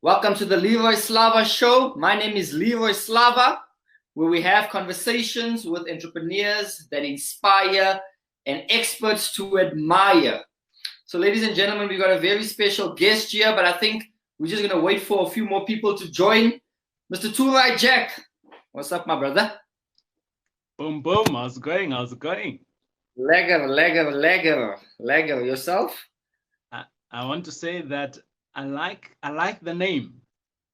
Welcome to the LeRoy Slava Show. My name is LeRoy Slava, where we have conversations with entrepreneurs that inspire and experts to admire. So, ladies and gentlemen, we got a very special guest here, but I think we're just going to wait for a few more people to join. Mr. Taurai Jack, what's up, my brother? Boom, boom. How's it going? Legger. Yourself? I want to say that I like the name,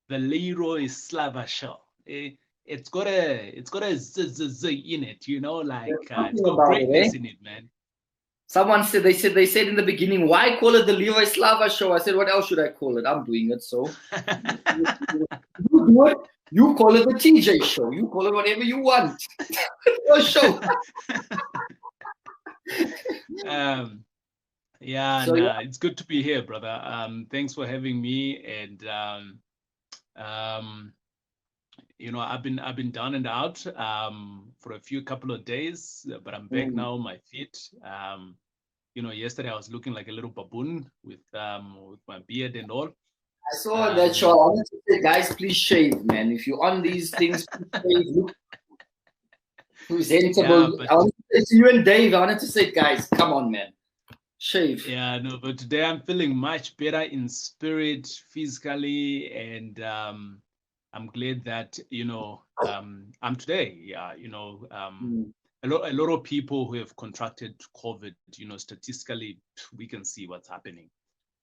the LeRoy Slava Show. It's got a z in it, you know, like it's got greatness in it, man. Someone said they said in the beginning, why call it the LeRoy Slava Show? I said, what else should I call it? I'm doing it, so you do it. You call it the TJ Show. You call it whatever you want. Your show. It's good to be here, brother. Thanks for having me. And you know, I've been down and out for a couple of days, but I'm back now on my feet. You know, yesterday I was looking like a little baboon with my beard and all. I saw that show. I wanted to say, guys, please shave, man. If you're on these things, please shave. Look presentable. I wanted to say to you and Dave, I wanted to say, guys, come on, man. Shave. Yeah, no, but today I'm feeling much better in spirit, physically, and I'm glad that, you know, I'm today. Yeah, you know, a lot of people who have contracted COVID, you know, statistically, we can see what's happening.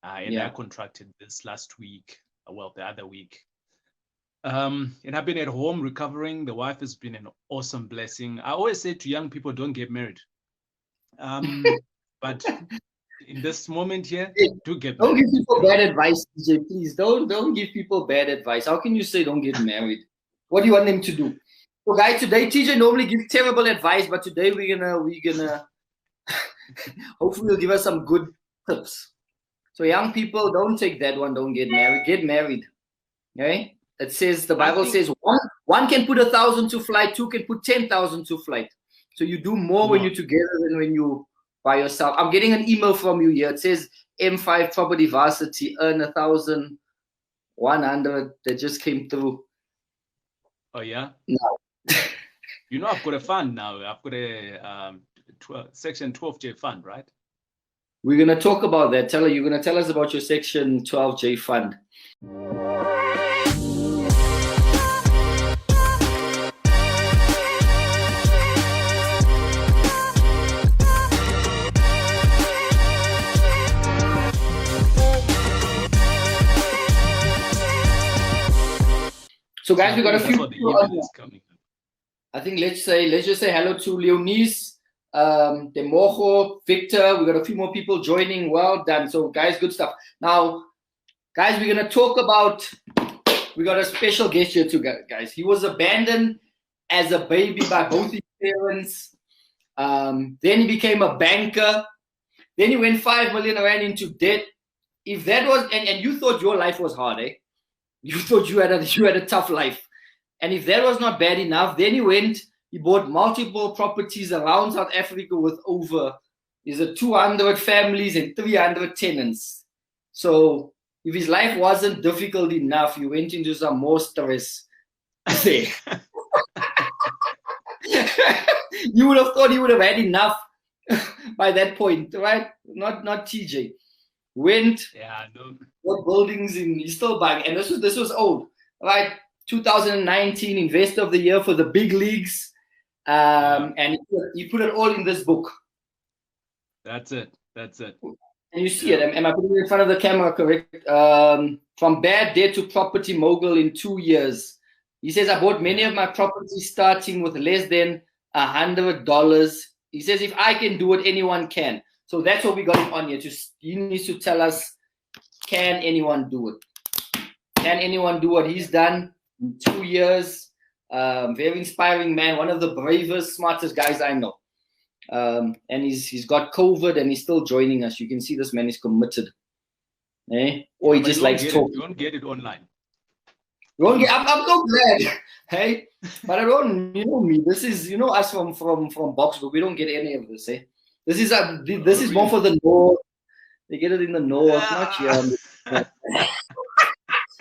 And I contracted this last week, the other week. And I've been at home recovering. The wife has been an awesome blessing. I always say to young people, don't get married. But in this moment here, do get married. Don't give people bad advice, DJ, please. Don't give people bad advice. How can you say don't get married? What do you want them to do? So, guys, today TJ normally gives terrible advice, but today we're gonna hopefully he'll give us some good tips. So, young people, don't take that one. Don't get married. Get married. Okay? It says the Bible says one can put 1,000 to flight, two can put 10,000 to flight. So you do more when you're together than when you by yourself. I'm getting an email from you here. It says M5 Property Varsity earn 1,100 that just came through. Oh yeah. No. You know, I've got a fund now. I've got a Section 12J fund, right? We're gonna talk about that. You're gonna tell us about your Section 12J fund. So guys, we got a few people. I think let's just say hello to Leonice, Demojo, Victor. We got a few more people joining. Well done. So guys, good stuff. Now, guys, we're gonna talk about. We got a special guest here too, guys. He was abandoned as a baby by both his parents. Then he became a banker. Then he went 5 million rand into debt. If that was and you thought your life was hard, eh? You thought you had a tough life. And if that was not bad enough, then he bought multiple properties around South Africa with over 200 families and 300 tenants. So if his life wasn't difficult enough, he went into some more stress there. You would have thought he would have had enough by that point, right? Not TJ. What buildings he's still buying, and this was old, right? 2019 Investor of the Year for the big leagues, and he put it all in this book. That's it. And you see it. Am I putting it in front of the camera? Correct. From bad debt to property mogul in 2 years. He says, I bought many of my properties starting with less than $100. He says, if I can do it, anyone can. So that's what we got him on here. He needs to tell us, can anyone do it? Can anyone do what he's done in 2 years? Very inspiring man, one of the bravest, smartest guys I know. And he's got COVID and he's still joining us. You can see this man is committed. Or he just likes talking. You won't get it online. I'm so glad. Hey, but I don't, you know me. This is, you know, us from Boxburg. We don't get any of this, eh? This is more for the north. They get it in the north, not here.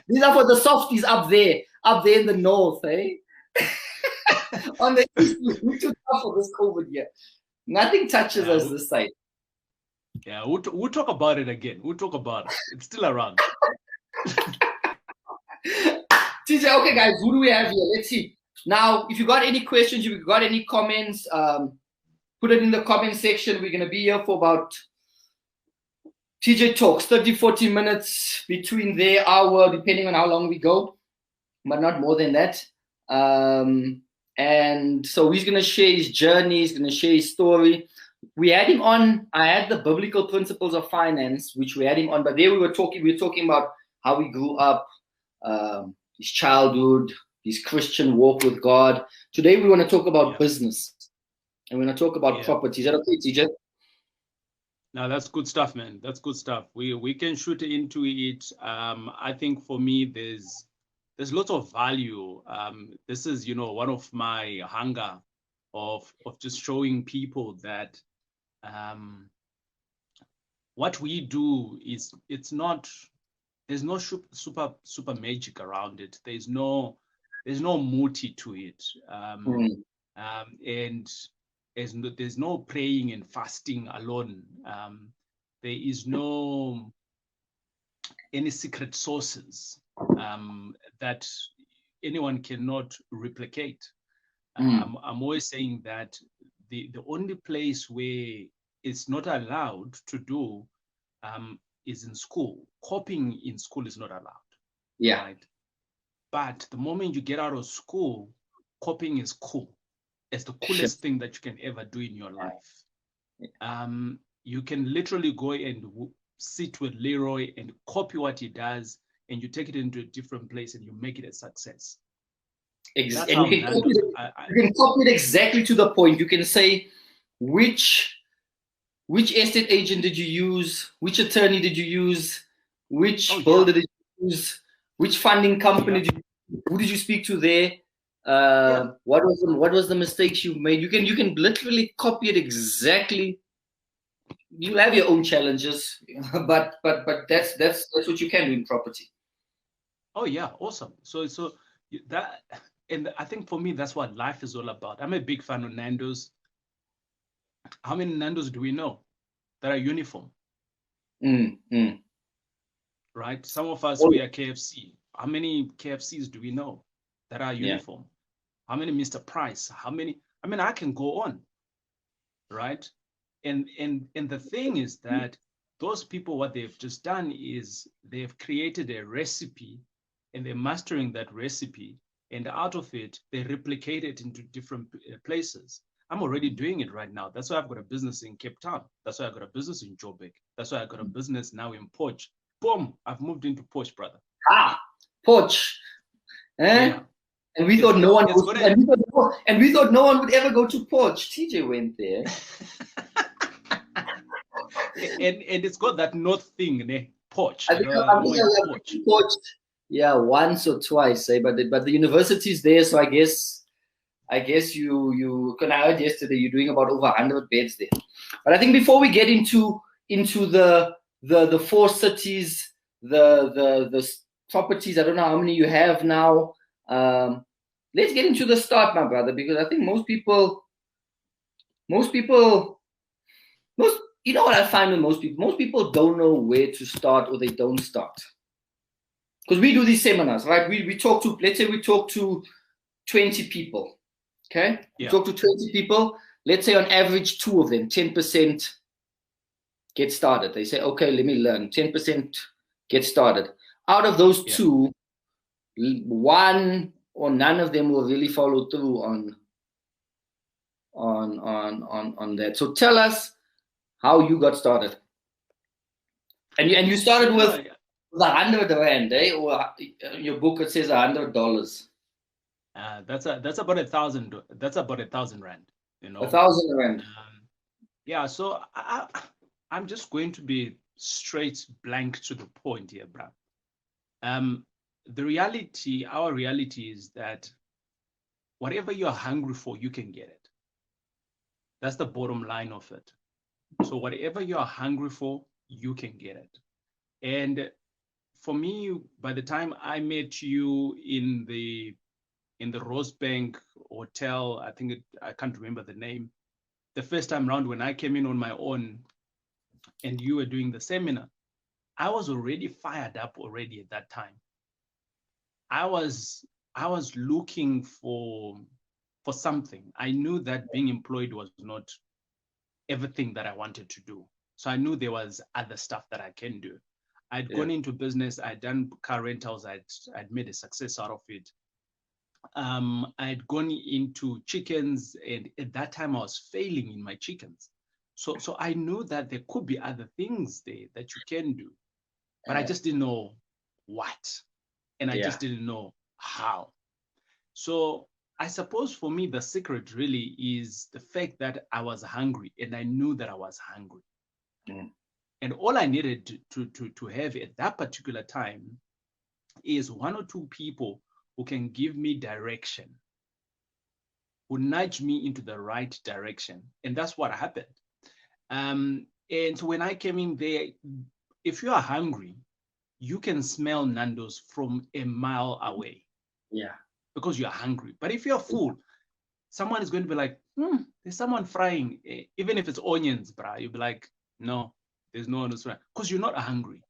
These are for the softies up there in the north, eh? On the east, we're too tough for this COVID year. Nothing touches us this side. Yeah, we'll talk about it again. We'll talk about it. It's still around. TJ, okay, guys, who do we have here? Let's see. Now, if you got any questions, if you got any comments, put it in the comment section. We're going to be here for about TJ Talks, 30, 40 minutes between their hour, depending on how long we go, but not more than that. And so he's going to share his journey. He's going to share his story. We had him on. I had the biblical principles of finance, which we had him on. But there we were talking about how he grew up, his childhood, his Christian walk with God. Today we want to talk about business, and we're going to talk about property. Is that okay, TJ? No, that's good stuff, man. That's good stuff. We can shoot into it. I think for me, there's lots of value. This is, one of my hunger of just showing people that what we do is there's no super magic around it. There's no muti to it. And there's no praying and fasting alone. There is no any secret sources that anyone cannot replicate. I'm always saying that the only place where it's not allowed to do is in school. Copying in school is not allowed. Yeah. Right? But the moment you get out of school, copying is cool. It's the coolest thing that you can ever do in your life. You can literally go and sit with LeRoy and copy what he does, and you take it into a different place and you make it a success. Exactly. And you can copy it exactly to the point. You can say which estate agent did you use, which attorney did you use, which builder did you use, which funding company who did you speak to there, what was the mistakes you made. You can literally copy it exactly. You'll have your own challenges, but that's what you can do in property. Oh yeah, awesome. So that, and I think for me that's what life is all about. I'm a big fan of Nando's. How many Nando's do we know that are uniform? Right? Some of us, we are KFC. How many KFCs do we know that are uniform? How many Mr. Price? How many? I mean, I can go on, right? And the thing is that those people, what they've just done is they've created a recipe, and they're mastering that recipe, and out of it, they replicate it into different places. I'm already doing it right now. That's why I've got a business in Cape Town. That's why I've got a business in Joburg. That's why I've got a business now in Poch. Boom, I've moved into Poch, brother. Poch. Yeah. And we thought no one would ever go to Poch. TJ went there. and it's got that north thing, ne? Poch. Poch. Yeah, once or twice, but the university's there, so I guess you I heard yesterday you're doing about over 100 beds there. But I think before we get into the four cities, the properties, I don't know how many you have now. Let's get into the start, my brother, because I think most people, you know what I find with most people don't know where to start, or they don't start. Because we do these seminars, right? We talk to, let's say we talk to 20 people, okay? Yeah. Talk to 20 people. Let's say on average, 2 of them, 10% get started. They say, okay, let me learn. 10% get started. Out of those 2, 1 or none of them will really follow through on that. So tell us how you got started. And you started with 100 rand, eh? Or your book it says $100. That's about 1,000. That's about 1,000 rand. 1,000 rand. Yeah. So I'm just going to be straight blank to the point here, bro. Our reality is that whatever you're hungry for, you can get it. That's the bottom line of it. So whatever you're hungry for, you can get it. And for me, by the time I met you in the Rosebank Hotel, I can't remember the name, the first time round when I came in on my own and you were doing the seminar, I was already fired up already at that time. I was looking for something. I knew that being employed was not everything that I wanted to do. So I knew there was other stuff that I can do. I'd gone into business, I'd done car rentals, I'd made a success out of it. I'd gone into chickens, and at that time I was failing in my chickens. So I knew that there could be other things there that you can do, but I just didn't know what, and I just didn't know how. So I suppose for me, the secret really is the fact that I was hungry, and I knew that I was hungry. And all I needed to have at that particular time is one or two people who can give me direction, who nudge me into the right direction. And that's what happened. And so when I came in there, if you are hungry, you can smell Nando's from a mile away. Yeah. Because you are hungry. But if you're full, someone is going to be like, there's someone frying. Even if it's onions, bruh, you'll be like, no, there's no one who's frying. Because you're not hungry.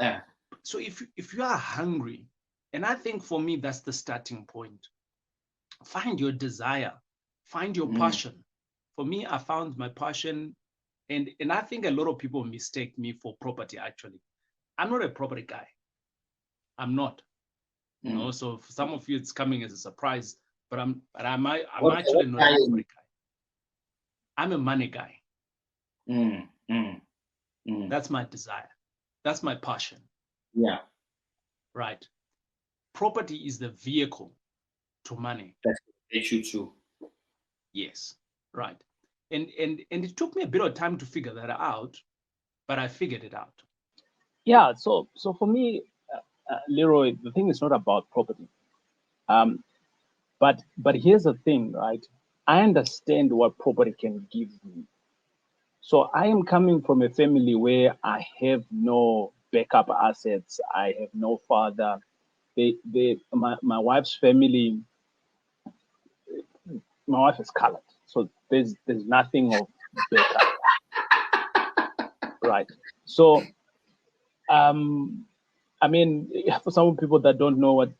Yeah. So if you are hungry, and I think for me, that's the starting point. Find your desire, find your passion. For me, I found my passion, and I think a lot of people mistake me for property, actually. I'm not a property guy. I'm not. You know, so for some of you, it's coming as a surprise, but I'm actually not a property guy. I'm a money guy. That's my desire. That's my passion. Yeah. Right. Property is the vehicle to money. That's true. Yes. Right. And it took me a bit of time to figure that out, but I figured it out. Yeah. So for me, LeRoy, the thing is not about property. But here's the thing, right? I understand what property can give me. So I am coming from a family where I have no backup assets. I have no father. My wife's family, my wife is colored. So there's nothing of backup. Right. So I mean, for some people that don't know what,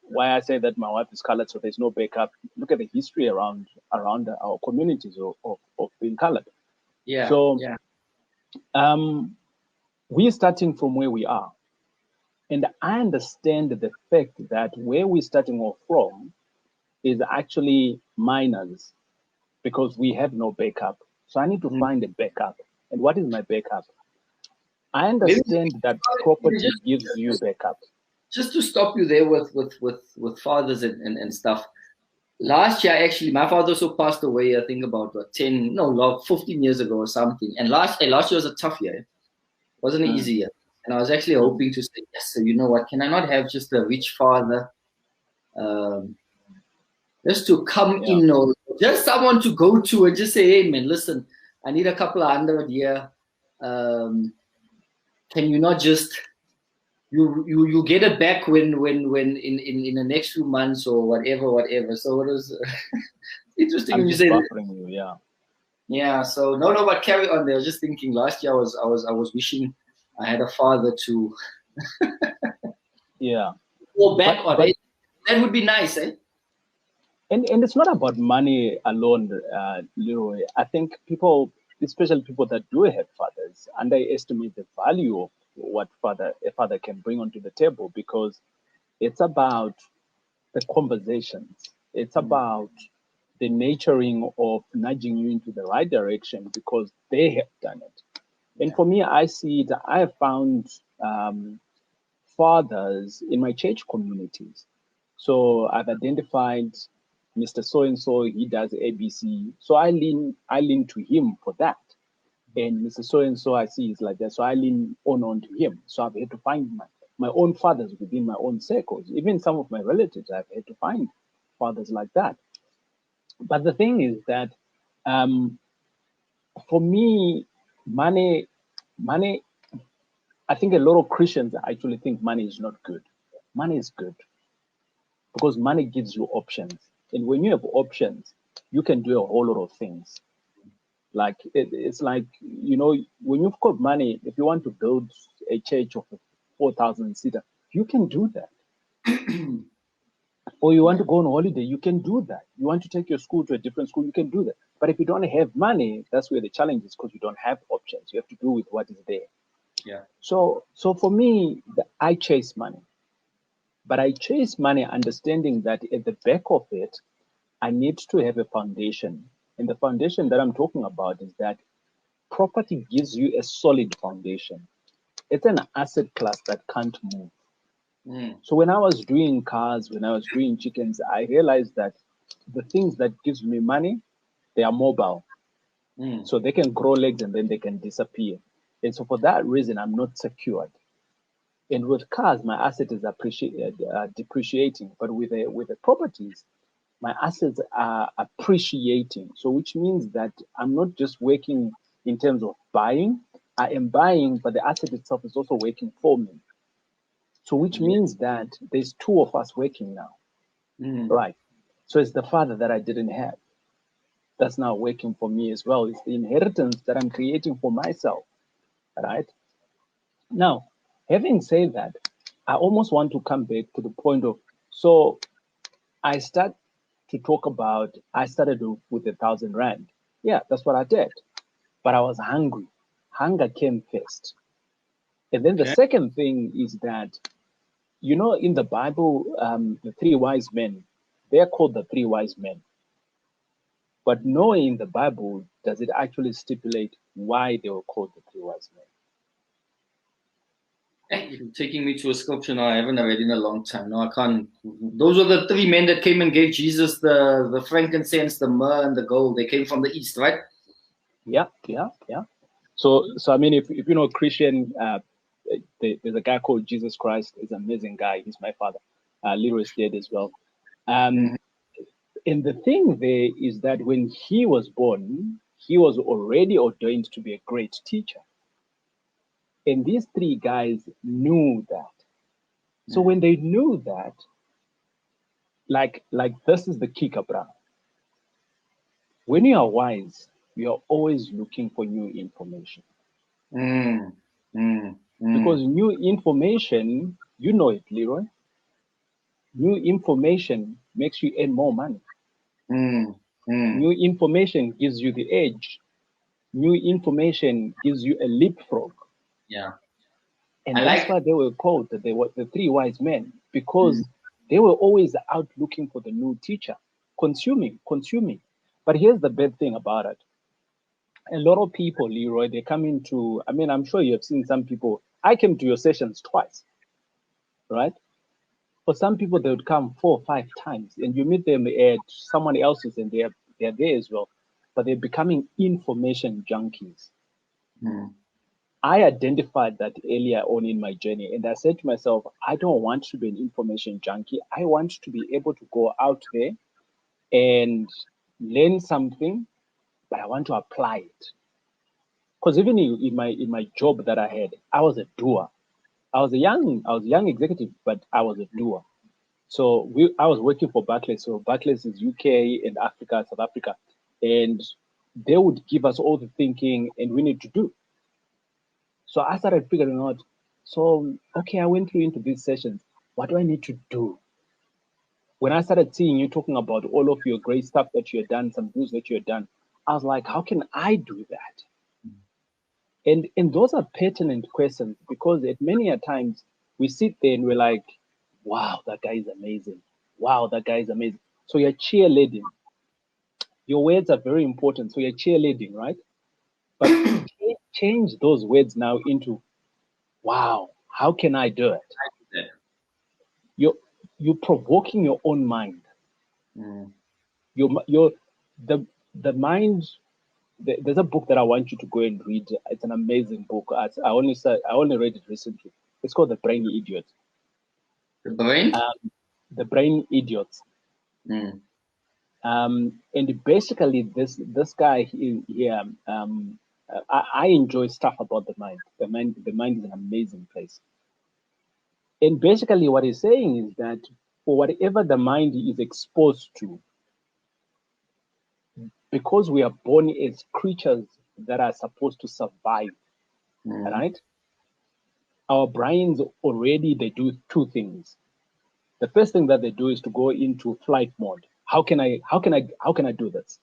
why I say that my wife is colored, so there's no backup. Look at the history around our communities of being colored. Yeah. So we're starting from where we are. And I understand the fact that where we're starting off from is actually minors, because we have no backup. So I need to find a backup. And what is my backup? I understand that property gives you backup. Just to stop you there with fathers and stuff. Last year, actually, my father also passed away, I think about 15 years ago or something. And last year was a tough year. It wasn't an easy year. And I was actually hoping to say, yes, so you know what, can I not have just a rich father? Just to come in, or just someone to go to and just say, hey, man, listen, I need a couple of $100 here. Can you not just you get it back when in the next few months or whatever. So it was interesting when you say that. Yeah. So no, but carry on there. I was just thinking last year I was wishing I had a father to go back on it. That would be nice, eh? And it's not about money alone, LeRoy. I think people, especially people that do have fathers, underestimate the value of what a father can bring onto the table, because it's about the conversations. It's about the nurturing of nudging you into the right direction because they have done it. And for me, I see that I have found fathers in my church communities. So I've identified Mr. So-and-so, he does ABC. So I lean to him for that. And Mr. So-and-so I see is like that. So I lean on to him. So I've had to find my own fathers within my own circles. Even some of my relatives, I've had to find fathers like that. But the thing is that for me, money, I think a lot of Christians actually think money is not good. Money is good because money gives you options. And when you have options, you can do a whole lot of things. Like it's like, you know, when you've got money, if you want to build a church of 4,000 seater, you can do that. Or you want to go on holiday, you can do that. You want to take your school to a different school, you can do that. But if you don't have money, that's where the challenge is, because you don't have options. You have to do with what is there. Yeah. So for me, I chase money. But I chase money understanding that at the back of it, I need to have a foundation. And the foundation that I'm talking about is that property gives you a solid foundation. It's an asset class that can't move. So when I was doing cars, when I was doing chickens, I realized that the things that gives me money, they are mobile. So they can grow legs and then they can disappear. And so for that reason, I'm not secured. And with cars, my asset is depreciating. But with the properties, my assets are appreciating. So which means that I'm not just working in terms of buying. I am buying, but the asset itself is also working for me. So which means that there's two of us working now, right? So it's the father that I didn't have that's now working for me as well. It's the inheritance that I'm creating for myself, right? Now, having said that, I almost want to come back to the point of, so I start to talk about, I started with 1,000 Rand. Yeah, that's what I did. But I was hungry. Hunger came first. And then the second thing is that, you know, in the Bible, the three wise men, they're called the three wise men. But nowhere in the Bible does it actually stipulate why they were called the three wise men. You're taking me to a scripture now I haven't read in a long time. No, I can't. Those were the three men that came and gave Jesus the frankincense, the myrrh, and the gold. They came from the east, right? Yeah. So I mean, if you know Christian, there's a guy called Jesus Christ. He's an amazing guy. He's my father. LeRoy is dead as well. And the thing there is that when he was born, he was already ordained to be a great teacher. And these three guys knew that. So when they knew that, like this is the kicker, bro. When you are wise, you are always looking for new information. Because new information, you know it, LeRoy. New information makes you earn more money. New information gives you the edge. New information gives you a leapfrog. Yeah. And that's why they were called the three wise men, because they were always out looking for the new teacher, consuming. But here's the bad thing about it. A lot of people, LeRoy, they come into, I mean, I'm sure you have seen some people. I came to your sessions twice, right? For some people, they would come 4 or 5 times, and you meet them at someone else's, and they're there as well, but they're becoming information junkies. I identified that earlier on in my journey, and I said to myself, I don't want to be an information junkie. I want to be able to go out there and learn something, but I want to apply it. Because even in my job that I had, I was a doer. I was a young executive, but I was a doer. So I was working for Barclays. So Barclays is UK and Africa, South Africa, and they would give us all the thinking, and we need to do. So I started figuring out, so, okay, I went through into these sessions. What do I need to do? When I started seeing you talking about all of your great stuff that you had done, some do's that you had done, I was like, how can I do that? And those are pertinent questions, because at many a times we sit there and we're like, wow, that guy is amazing. Wow, that guy is amazing. So you're cheerleading. Your words are very important. So you're cheerleading, right? But change those words now into, wow, how can I do it? You're provoking your own mind. The mind. There's a book that I want you to go and read. It's an amazing book. I only read it recently. It's called The Brain Idiot. The brain? The Brain Idiots. And basically, this guy here, I enjoy stuff about the mind. The mind is an amazing place. And basically what he's saying is that for whatever the mind is exposed to, because we are born as creatures that are supposed to survive, right? Our brains already, they do two things. The first thing that they do is to go into flight mode. How can I do this?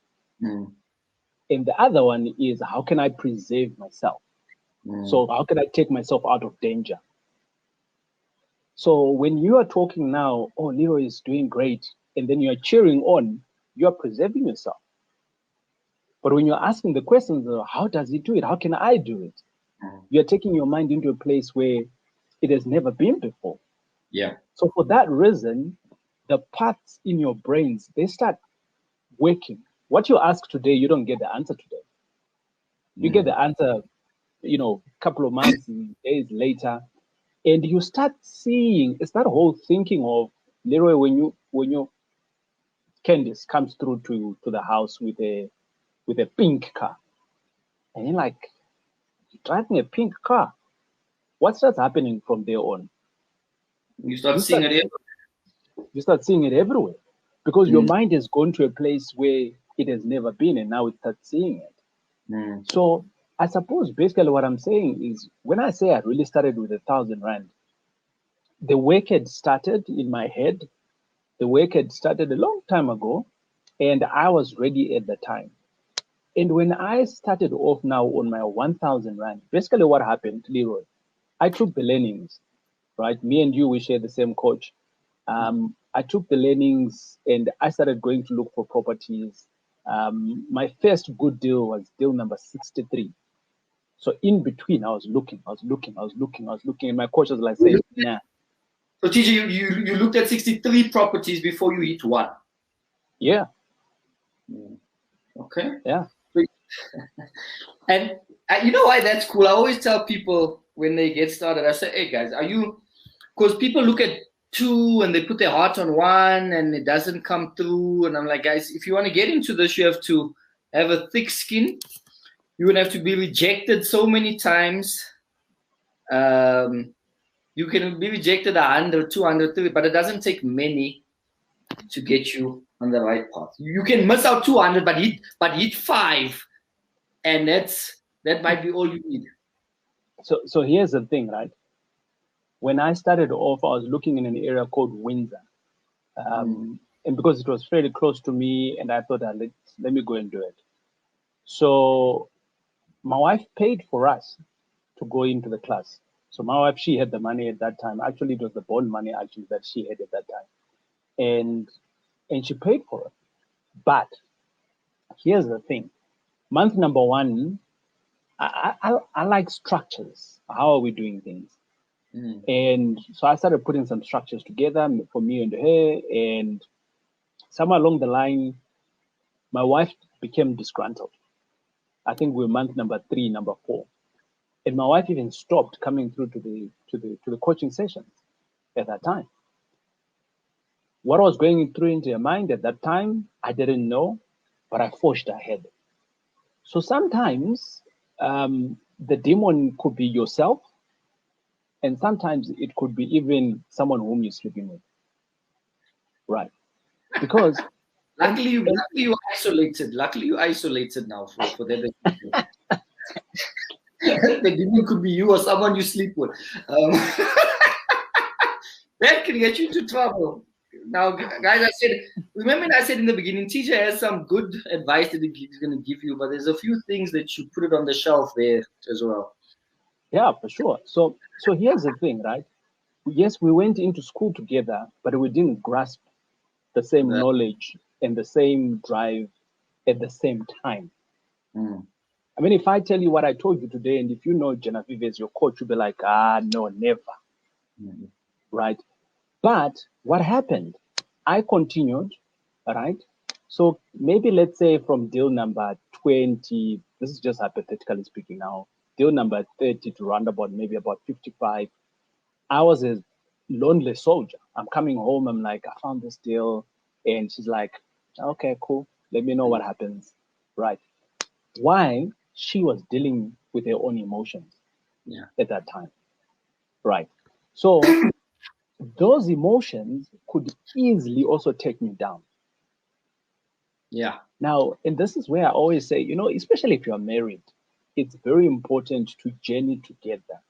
And the other one is, how can I preserve myself? So how can I take myself out of danger? So when you are talking now, oh, LeRoy is doing great, and then you're cheering on, you're preserving yourself. But when you're asking the questions, how does he do it? How can I do it? You're taking your mind into a place where it has never been before. Yeah. So for that reason, the parts in your brains, they start working. What you ask today, you don't get the answer today. You get the answer, a couple of months, days later, and you start seeing, it's that whole thinking of, LeRoy, when you Candice comes through to the house with a pink car, and you're like, you're driving a pink car. What starts happening from there on? You start seeing it everywhere. You start seeing it everywhere, because your mind has gone to a place where it has never been, and now it starts seeing it. So I suppose basically what I'm saying is, when I say I really started with 1,000 Rand, the work had started in my head. The work had started a long time ago, and I was ready at the time. And when I started off now on my 1,000 Rand, basically what happened, LeRoy, I took the learnings, right? Me and you, we share the same coach. I took the learnings and I started going to look for properties. My first good deal was deal number 63. So in between, I was looking, and my coach was like saying, nah. So TJ, you looked at 63 properties before you hit one. Yeah. Okay. Yeah. And you know why that's cool? I always tell people when they get started, I say, hey guys, because people look at 2 and they put their heart on 1 and it doesn't come through. And I'm like, guys, if you want to get into this, you have to have a thick skin. You would have to be rejected so many times. You can be rejected 100, 200, 300, but it doesn't take many to get you on the right path. You can miss out 200, but hit 5, and that might be all you need. So here's the thing, right? When I started off, I was looking in an area called Windsor, and because it was fairly close to me, and I thought, let me go and do it. So my wife paid for us to go into the class. So my wife, she had the money at that time. Actually, it was the bond money actually that she had at that time, and she paid for it. But here's the thing: month number 1, I like structures. How are we doing things? And so I started putting some structures together for me and her. And somewhere along the line, my wife became disgruntled. I think we're month number 3, number 4. And my wife even stopped coming through to the coaching sessions at that time. What was going through into her mind at that time, I didn't know, but I forged ahead. So sometimes the demon could be yourself, and sometimes it could be even someone whom you're sleeping with. Right. Because luckily you isolated. Luckily you isolated now for that. The demon could be you or someone you sleep with. That can get you into trouble. Now, guys, remember I said in the beginning, teacher has some good advice that he's going to give you, but there's a few things that you put it on the shelf there as well. Yeah, for sure. So here's the thing, right? Yes, we went into school together, but we didn't grasp the same knowledge and the same drive at the same time. I mean, if I tell you what I told you today, and if you know Genevieve as your coach, you'll be like, no, never. Right? But what happened? I continued, right? So maybe let's say from deal number 20, this is just hypothetically speaking now, deal number 30 to round about maybe about 55, I was a lonely soldier. I'm coming home, I'm like, I found this deal. And she's like, okay, cool. Let me know what happens. Right. Why? she was dealing with her own emotions at that time, right? So those emotions could easily also take me down. Yeah. Now, and this is where I always say, you know, especially if you're married, it's very important to journey together.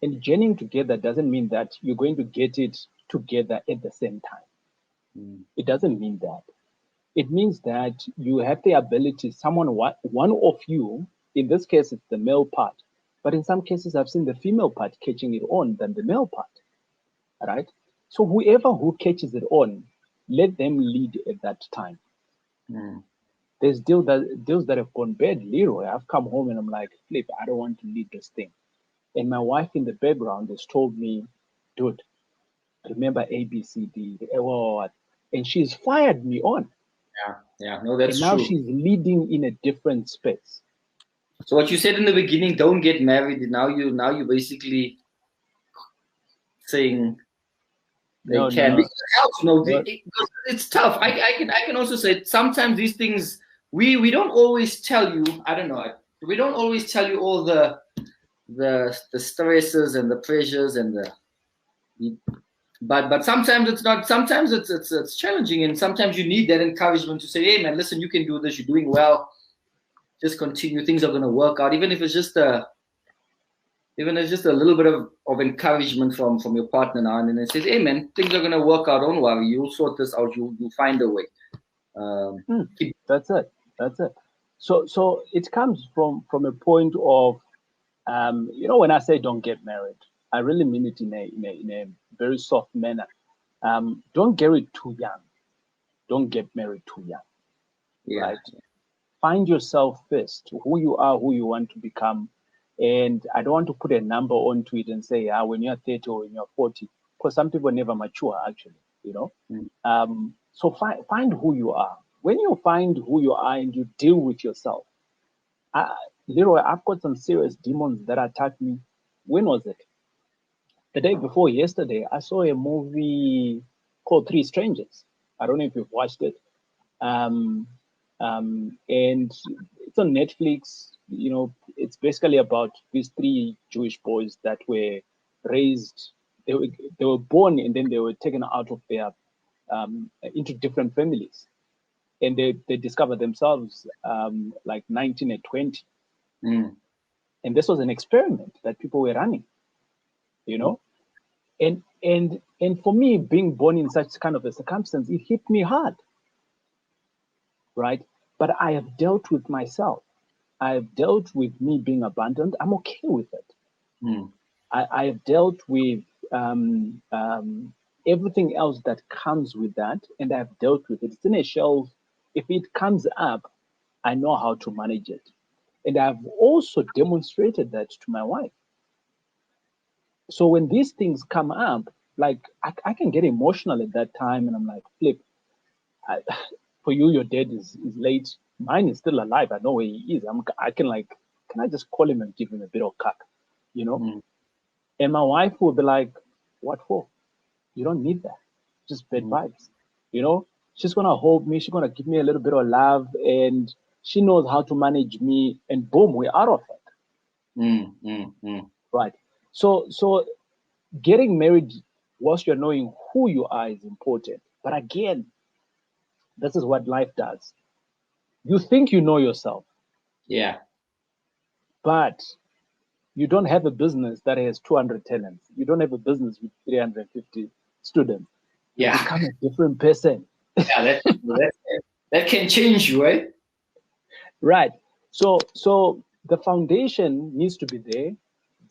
And journeying together doesn't mean that you're going to get it together at the same time. It doesn't mean that. It means that you have the ability, one of you, in this case, it's the male part, but in some cases, I've seen the female part catching it on than the male part, right? So whoever who catches it on, let them lead at that time. There's deals that have gone bad, LeRoy. I've come home and I'm like, Flip, I don't want to lead this thing. And my wife in the background has told me, dude, remember A, B, C, D, and she's fired me on. Yeah, no, that's true. And now she's leading in a different space. So what you said in the beginning, don't get married. Now you basically saying they can. Because it helps, you know, it's tough. I can also say sometimes these things we don't always tell you. I don't know. We don't always tell you all the stresses and the pressures and but sometimes it's not. Sometimes it's challenging, and sometimes you need that encouragement to say, hey man, listen, you can do this. You're doing well. Just continue. Things are going to work out, even if it's just a little bit of encouragement from your partner now, and then it says, hey man, things are going to work out. Don't worry. You'll sort this out. You'll find a way. That's it. So it comes from a point of, you know, when I say don't get married, I really mean it in a very soft manner. Don't get married too young. Don't get married too young. Right? Find yourself first, who you are, who you want to become. And I don't want to put a number onto it and say, when you're 30 or when you're 40, because some people never mature, actually, you know. So find who you are. When you find who you are and you deal with yourself, LeRoy, I've got some serious demons that attacked me. When was it? The day before yesterday, I saw a movie called 3 Strangers. I don't know if you've watched it. And it's on Netflix. You know, it's basically about these 3 Jewish boys that were raised. They were born and then they were taken out of their into different families, and they discovered themselves like 19 and 20. And this was an experiment that people were running, you know. And for me, being born in such kind of a circumstance, it hit me hard, right? But I have dealt with myself. I have dealt with me being abandoned. I'm okay with it. I have dealt with everything else that comes with that, and I've dealt with it. It's in a shelf. If it comes up, I know how to manage it. And I've also demonstrated that to my wife. So when these things come up, like I can get emotional at that time, and I'm like, Flip, for you, your dad is late. Mine is still alive. I know where he is. Can I just call him and give him a bit of cuck, you know? And my wife will be like, what for? You don't need that. Just bad vibes, you know? She's going to hold me. She's going to give me a little bit of love, and she knows how to manage me, and boom, we're out of it. Right. So getting married whilst you're knowing who you are is important. But again, this is what life does. You think you know yourself. Yeah. But you don't have a business that has 200 tenants. You don't have a business with 350 students. Yeah. You become a different person. Yeah, that can change you, right? Right. So the foundation needs to be there.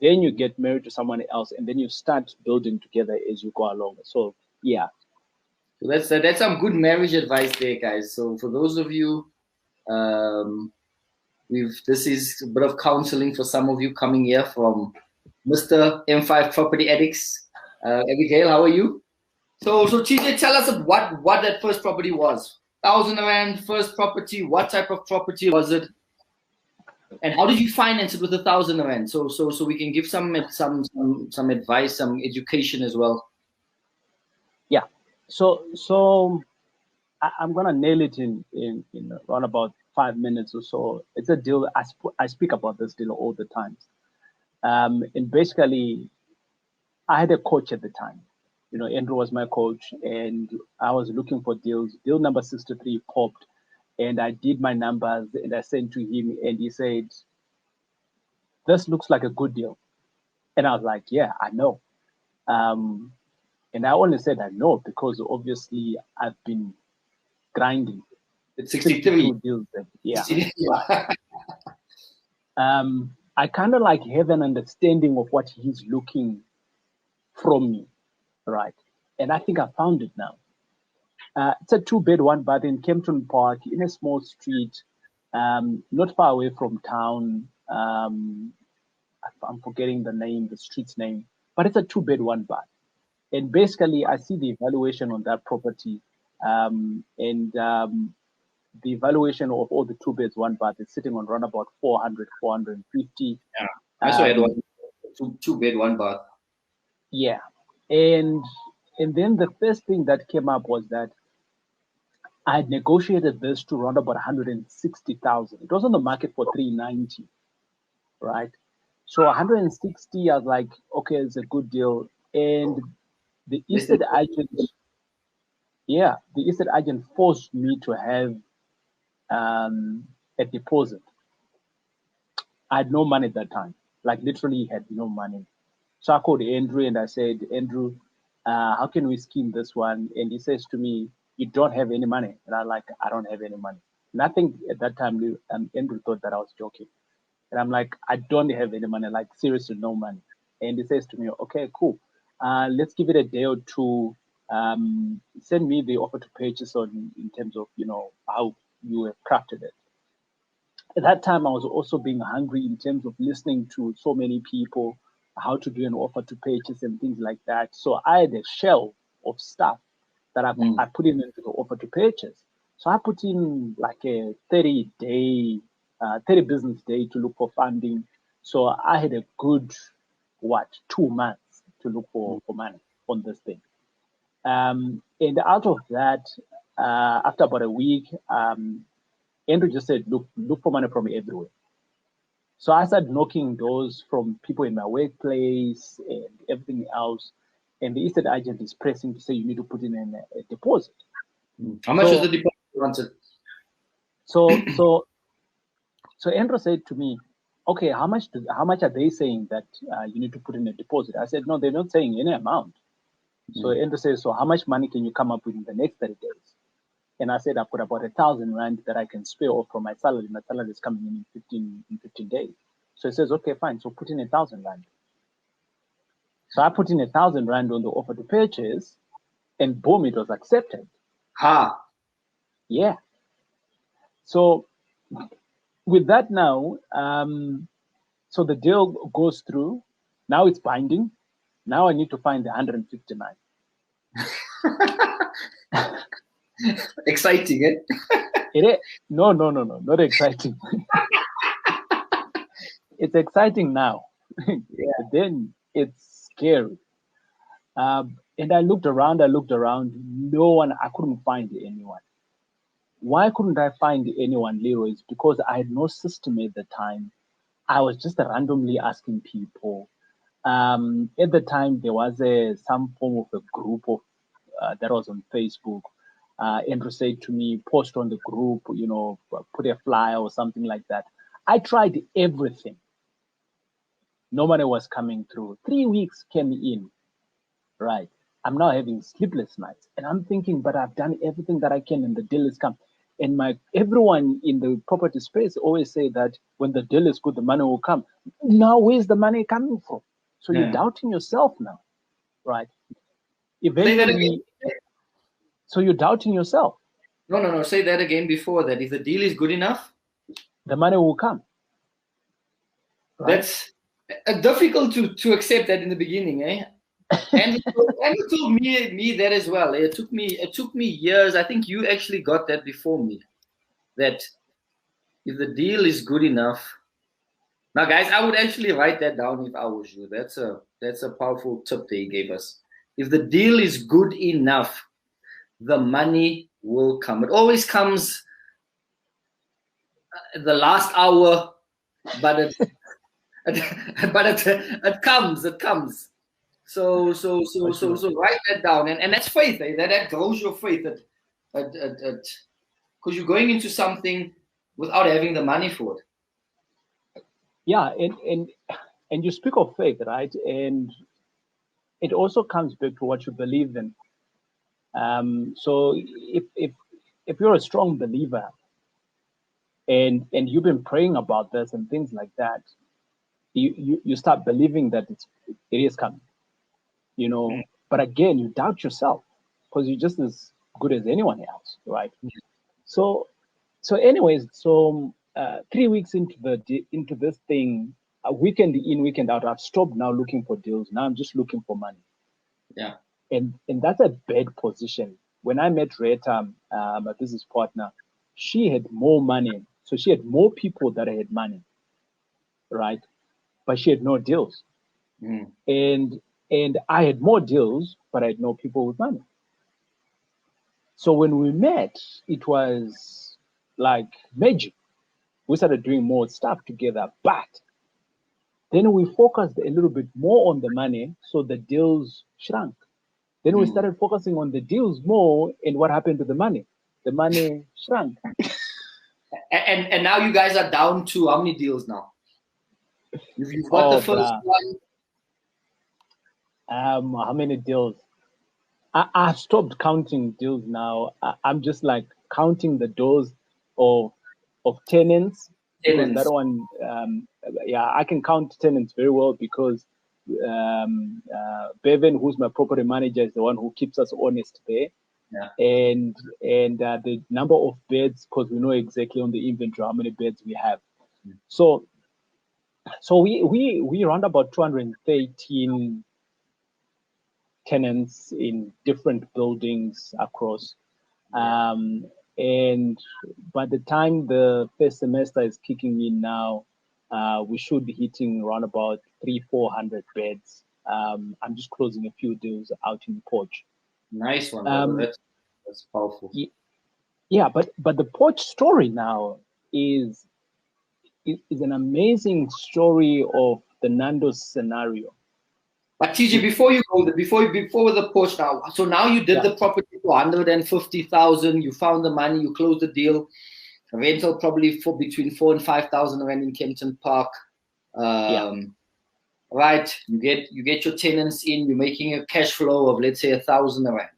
Then you get married to someone else, and then you start building together as you go along. So yeah. So that's some good marriage advice there, guys. So for those of you, this is a bit of counseling for some of you coming here from Mr. M5 Property Addicts. Abigail, how are you? So TJ, tell us what that first property was. 1,000 rand first property. What type of property was it? And how did you finance it with 1,000 rand? So we can give some advice, some education as well. Yeah. So I'm gonna nail it in around about 5 minutes or so. It's a deal. I speak about this deal all the time. And basically, I had a coach at the time. You know, Andrew was my coach, and I was looking for deals. Deal number 63 popped, and I did my numbers, and I sent to him, and he said, "This looks like a good deal." And I was like, "Yeah, I know." And I only said I know because obviously I've been grinding. It's 63 deals. Yeah. I kind of like have an understanding of what he's looking from me, right? And I think I found it now. It's a 2-bed, 1-bath in Kempton Park in a small street, not far away from town. I'm forgetting the street's name, but it's a 2-bed, 1-bath. And basically, I see the evaluation on that property, and the evaluation of all the 2-beds, 1-bath is sitting on around about 400, 450. Yeah, I saw it was 2-bed, 1-bath. Yeah, and then the first thing that came up was that I had negotiated this to around about 160,000. It was on the market for 390, right? So 160, I was like, okay, it's a good deal. And the estate agent, forced me to have a deposit. I had no money at that time, like literally had no money. So I called Andrew and I said, Andrew, how can we scheme this one? And he says to me, you don't have any money. And I'm like, I don't have any money. And I think at that time, Andrew thought that I was joking. And I'm like, I don't have any money, like seriously, no money. And he says to me, okay, cool. Let's give it a day or two. Send me the offer to purchase in terms of, how you have crafted it. At that time, I was also being hungry in terms of listening to so many people, how to do an offer to purchase and things like that. So I had a shell of stuff that I put in into the offer to purchase. So I put in like a 30 business day to look for funding. So I had a good, 2 months to look for money on this thing. And out of that, after about a week, Andrew just said, look for money from everywhere. So I started knocking doors from people in my workplace and everything else. And the estate agent is pressing to say you need to put in a deposit. How much is the deposit you wanted? So Andrew said to me, okay, how much are they saying that you need to put in a deposit? I said, no, they're not saying any amount. So Andrew says, so how much money can you come up with in the next 30 days? And I said, I've got about 1,000 rand that I can spare off from my salary. My salary is coming in 15 days. So he says, okay, fine. So put in 1,000 rand. So I put in 1,000 rand on the offer to purchase, and boom, it was accepted. Yeah. So with that now, so the deal goes through. Now it's binding. Now I need to find the 159. Exciting, eh? It is. No, not exciting. It's exciting now. Yeah. Then it's scary. And I looked around. No one, I couldn't find anyone. Why couldn't I find anyone, LeRoy? It's because I had no system at the time. I was just randomly asking people. At the time, there was some form of a group of that was on Facebook. Andrew said to me, post on the group, put a flyer or something like that. I tried everything. Nobody was coming through. 3 weeks came in, right? I'm now having sleepless nights. And I'm thinking, but I've done everything that I can and the deal is come. And everyone in the property space always say that when the deal is good, the money will come. Now, where's the money coming from? So you're doubting yourself now, right? Eventually, so you're doubting yourself. No. Say that again before that. If the deal is good enough, the money will come. Right? That's difficult to accept that in the beginning, eh? And it took me that as well. It took me years. I think you actually got that before me. That if the deal is good enough. Now, guys, I would actually write that down if I was you. That's a powerful tip they gave us. If the deal is good enough, the money will come. It always comes the last hour, but it it comes. So write that down, and that's faith. That grows your faith. Because you're going into something without having the money for it. Yeah, and you speak of faith, right? And it also comes back to what you believe in. So if you're a strong believer and you've been praying about this and things like that, you start believing that it is coming, you know. Mm. But again, you doubt yourself because you're just as good as anyone else, right? Mm. So anyways, 3 weeks into this thing, a weekend in, weekend out, I've stopped now looking for deals. Now I'm just looking for money. Yeah. And that's a bad position. When I met Retha, my business partner, she had more money. So she had more people that had money, right? But she had no deals. Mm. And I had more deals, but I had no people with money. So when we met, it was like magic. We started doing more stuff together, but then we focused a little bit more on the money, so the deals shrunk. Then we started focusing on the deals more, and what happened to the money? The money shrunk. And now you guys are down to how many deals now? You've got the first one. How many deals? I've stopped counting deals now. I'm just like counting the doors of tenants. That one, yeah, I can count tenants very well because Bevan, who's my property manager, is the one who keeps us honest there. Yeah. And the number of beds, because we know exactly on the inventory how many beds we have. So we round about 213 tenants in different buildings across. And by the time the first semester is kicking in now, we should be hitting around about 300-400 beds. I'm just closing a few deals out in the porch. Nice one. That's powerful. Yeah, but the porch story now is an amazing story of the Nando's scenario. But TJ, before you go, before the porch now, so now you did the property for 150,000. You found the money, you closed the deal. Rental probably for between 4,000 and 5,000 rand in Kempton Park. Right? You get your tenants in. You're making a cash flow of, let's say, 1,000 rand.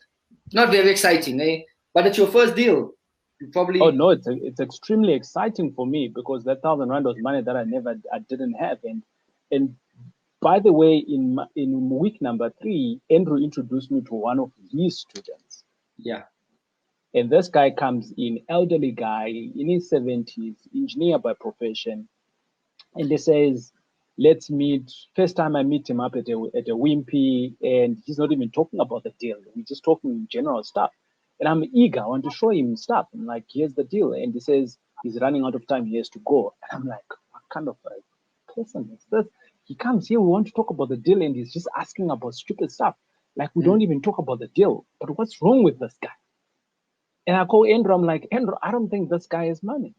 Not very exciting, eh? But it's your first deal. You probably. Oh no, it's extremely exciting for me because that 1,000 rand was money that I didn't have, and by the way, in week number 3, Andrew introduced me to one of his students. Yeah. And this guy comes in, elderly guy in his 70s, engineer by profession, and he says, "Let's meet." First time I meet him up at a Wimpy, and he's not even talking about the deal. We're just talking general stuff. And I'm eager. I want to show him stuff. I'm like, "Here's the deal." And he says he's running out of time. He has to go. And I'm like, "What kind of a person is this?" He comes here, we want to talk about the deal, and he's just asking about stupid stuff. Like, we don't even talk about the deal. But what's wrong with this guy? And I call Andrew. I'm like, "Andrew, I don't think this guy has money."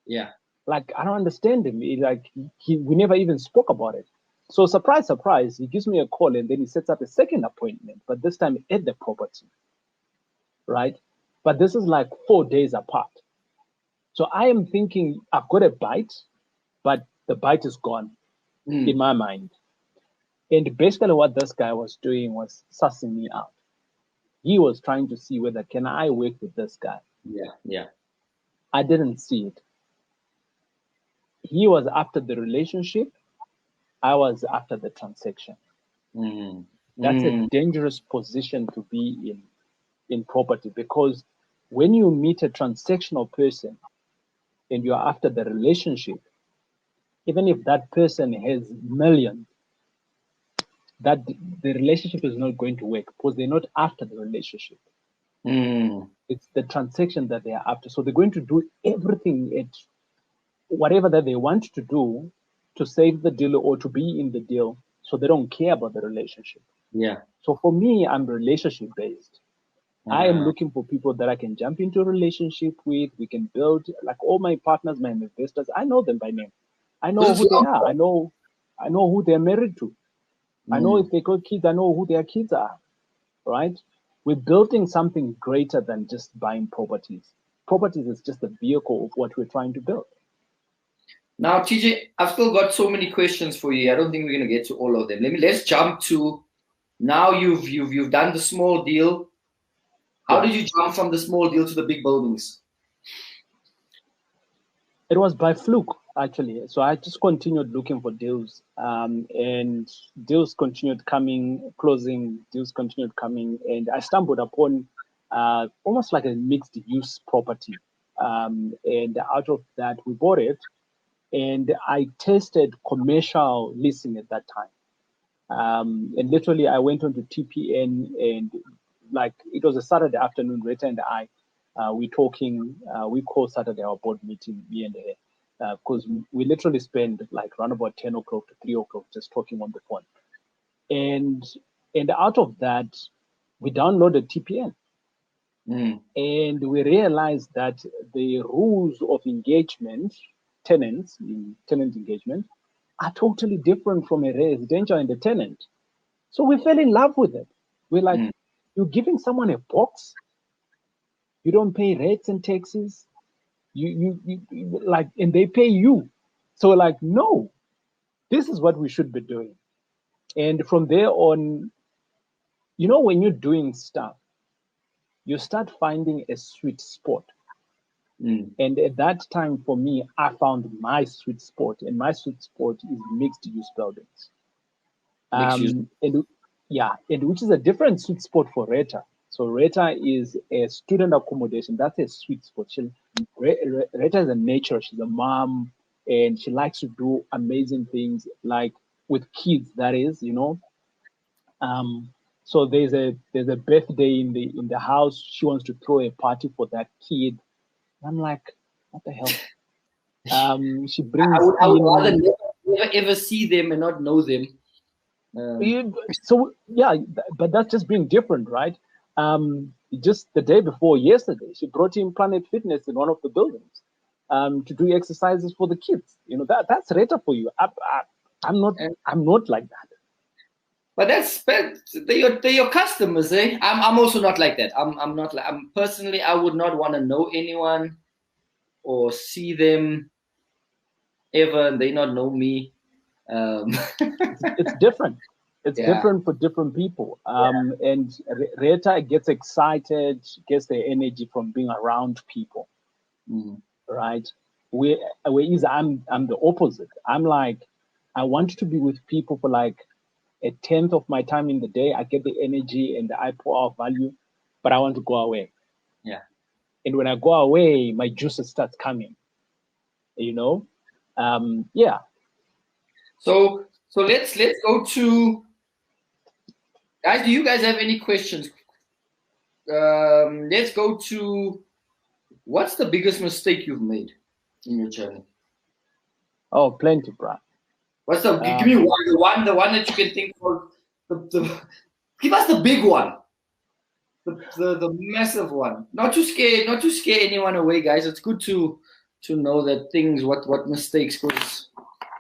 Yeah. Like, I don't understand him. We never even spoke about it. So surprise, surprise, he gives me a call, and then he sets up a second appointment, but this time at the property, right? But this is like 4 days apart. So I am thinking I've got a bite, but the bite is gone. In my mind. And basically what this guy was doing was sussing me out. He was trying to see whether can I work with this guy. Yeah. I didn't see it. He was after the relationship. I was after the transaction. That's a dangerous position to be in property, because when you meet a transactional person and you're after the relationship, even if that person has millions, that the relationship is not going to work because they're not after the relationship. It's the transaction that they are after. So they're going to do everything at whatever that they want to do to save the deal or to be in the deal. So they don't care about the relationship. Yeah. So for me, I'm relationship based. I am looking for people that I can jump into a relationship with. We can build, like all my partners, my investors, I know them by name. I know who they are. I know who they're married to. I know if they got kids, I know who their kids are, right? We're building something greater than just buying properties. Properties is just a vehicle of what we're trying to build. Now, TJ, I've still got so many questions for you. I don't think we're going to get to all of them. Let's jump to, now you've done the small deal. How did you jump from the small deal to the big buildings? It was by fluke, actually. So I just continued looking for deals, and deals continued coming, closing, deals continued coming, and I stumbled upon almost like a mixed use property. And out of that, we bought it, and I tested commercial leasing at that time. And literally, I went onto TPN, and like it was a Saturday afternoon, Retha and I, we talking, we called Saturday our board meeting, me and her, because we literally spend like around about 10 o'clock to 3 o'clock just talking on the phone. And out of that, we downloaded TPN. And we realized that the rules of engagement, tenant engagement, are totally different from a residential and a tenant. So we fell in love with it. We're like, you're giving someone a box, you don't pay rates and taxes, you like, and they pay you. So like, no, this is what we should be doing. And from there on, you know, when you're doing stuff, you start finding a sweet spot. And at that time, for me, I found my sweet spot, and my sweet spot is mixed use buildings. And which is a different sweet spot for Retha. So Retha is a student accommodation. That's a sweet spot. Retha is a nature. She's a mom, and she likes to do amazing things, like with kids. That is, you know. So there's a birthday in the house. She wants to throw a party for that kid. I'm like, what the hell? She brings. I would rather never ever see them and not know them. So yeah, but that's just being different, right? Just the day before yesterday, she brought in Planet Fitness in one of the buildings to do exercises for the kids. You know, that's Retha for you. I'm not like that. But they're your customers, eh? I'm also not like that. I'm personally, I would not want to know anyone or see them ever, and they not know me. It's different. It's different for different people. And Retha gets excited, gets the energy from being around people, right? Whereas I'm the opposite. I'm like, I want to be with people for like a 10th of my time in the day. I get the energy and I pour out value, but I want to go away. Yeah. And when I go away, my juices start coming. You know, So let's go to, guys. Do you guys have any questions? Let's go to, what's the biggest mistake you've made in your journey? Oh, plenty, bro. What's the give me one, the one that you can think of. Give us the big one, the massive one. Not to scare anyone away, guys. It's good to know that things, what mistakes, because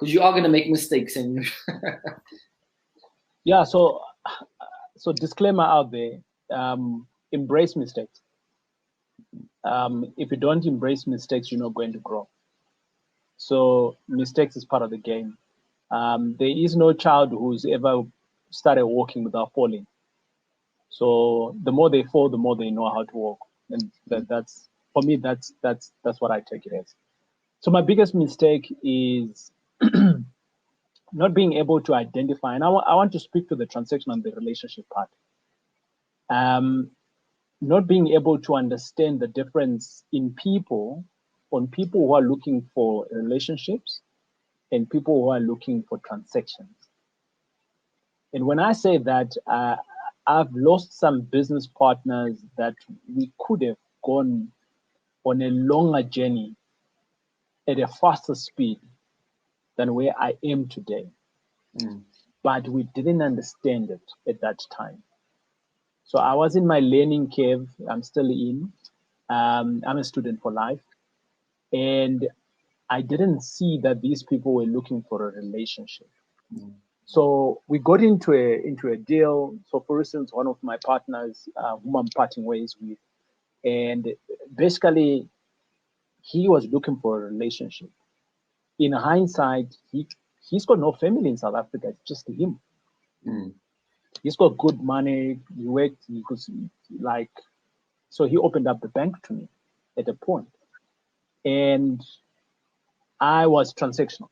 you are gonna make mistakes, and yeah. So disclaimer out there: embrace mistakes. If you don't embrace mistakes, you're not going to grow. So mistakes is part of the game. There is no child who's ever started walking without falling. So the more they fall, the more they know how to walk, and that's for me. That's what I take it as. So my biggest mistake is not being able to identify, and I want to speak to the transaction and the relationship part. Not being able to understand the difference in people, on people who are looking for relationships and people who are looking for transactions. And when I say that, I've lost some business partners that we could have gone on a longer journey at a faster speed than where I am today. But we didn't understand it at that time. So I was in my learning curve. I'm still in. I'm a student for life. And I didn't see that these people were looking for a relationship. So we got into a deal. So for instance, one of my partners, whom I'm parting ways with, and basically he was looking for a relationship. In hindsight, he's got no family in South Africa. It's just him. He's got good money. He worked. He could so he opened up the bank to me at a point, and I was transactional.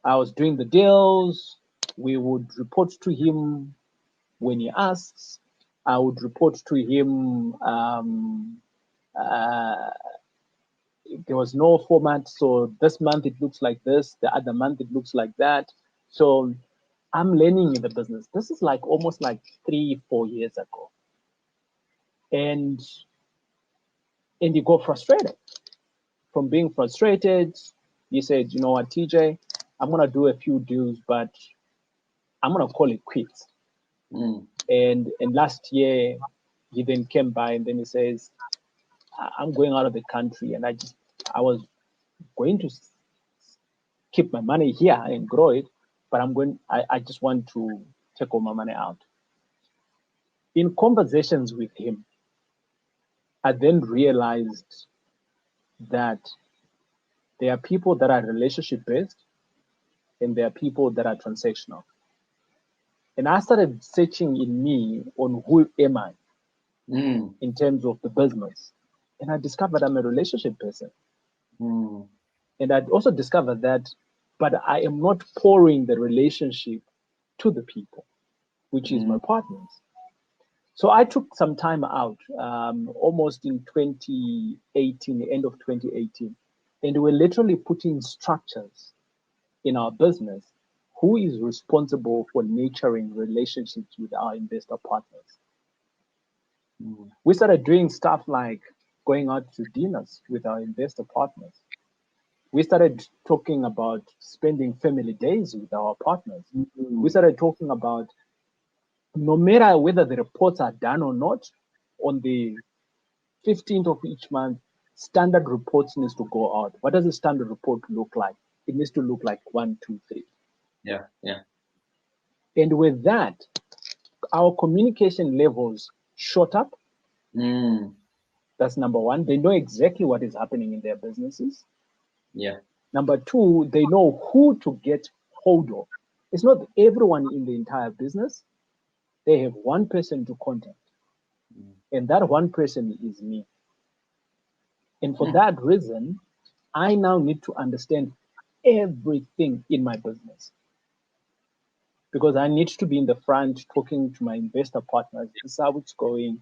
I was doing the deals. We would report to him when he asks. I would report to him. There was no format. So this month it looks like this. The other month it looks like that. So I'm learning in the business. This is like almost like 3-4 years ago. And you got frustrated. From being frustrated, you said, you know what, TJ, I'm going to do a few deals, but I'm going to call it quits. And last year, he then came by and then he says, I'm going out of the country. And I was going to keep my money here and grow it, but I just want to take all my money out. In conversations with him, I then realized that there are people that are relationship-based and there are people that are transactional. And I started searching in me on who am I in terms of the business. And I discovered I'm a relationship person. And I also discovered that, but I am not pouring the relationship to the people, which is my partners. So I took some time out, almost in 2018, the end of 2018, and we're literally putting structures in our business. Who is responsible for nurturing relationships with our investor partners? We started doing stuff like going out to dinners with our investor partners. We started talking about spending family days with our partners. We started talking about, no matter whether the reports are done or not, on the 15th of each month, standard reports needs to go out. What does a standard report look like? It needs to look like 1, 2, 3. Yeah. And with that, our communication levels shot up. That's number one. They know exactly what is happening in their businesses. Yeah. Number two, they know who to get hold of. It's not everyone in the entire business. They have one person to contact. And that one person is me. And for that reason, I now need to understand everything in my business. Because I need to be in the front talking to my investor partners. This is how it's going.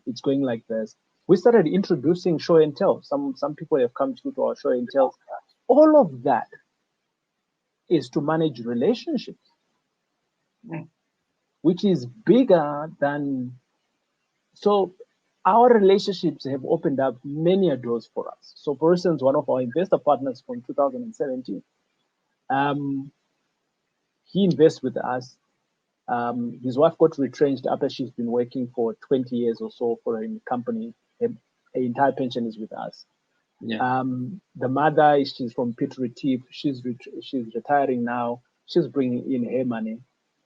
It's going like this. We started introducing show and tell. Some people have come to our show and tell. All of that is to manage relationships, which is bigger than. So our relationships have opened up many doors for us. So for instance, one of our investor partners from 2017, he invests with us. His wife got retrenched after she's been working for 20 years or so for a company. Her entire pension is with us. Yeah. The mother, she's from Piet Retief. She's retiring now. She's bringing in her money.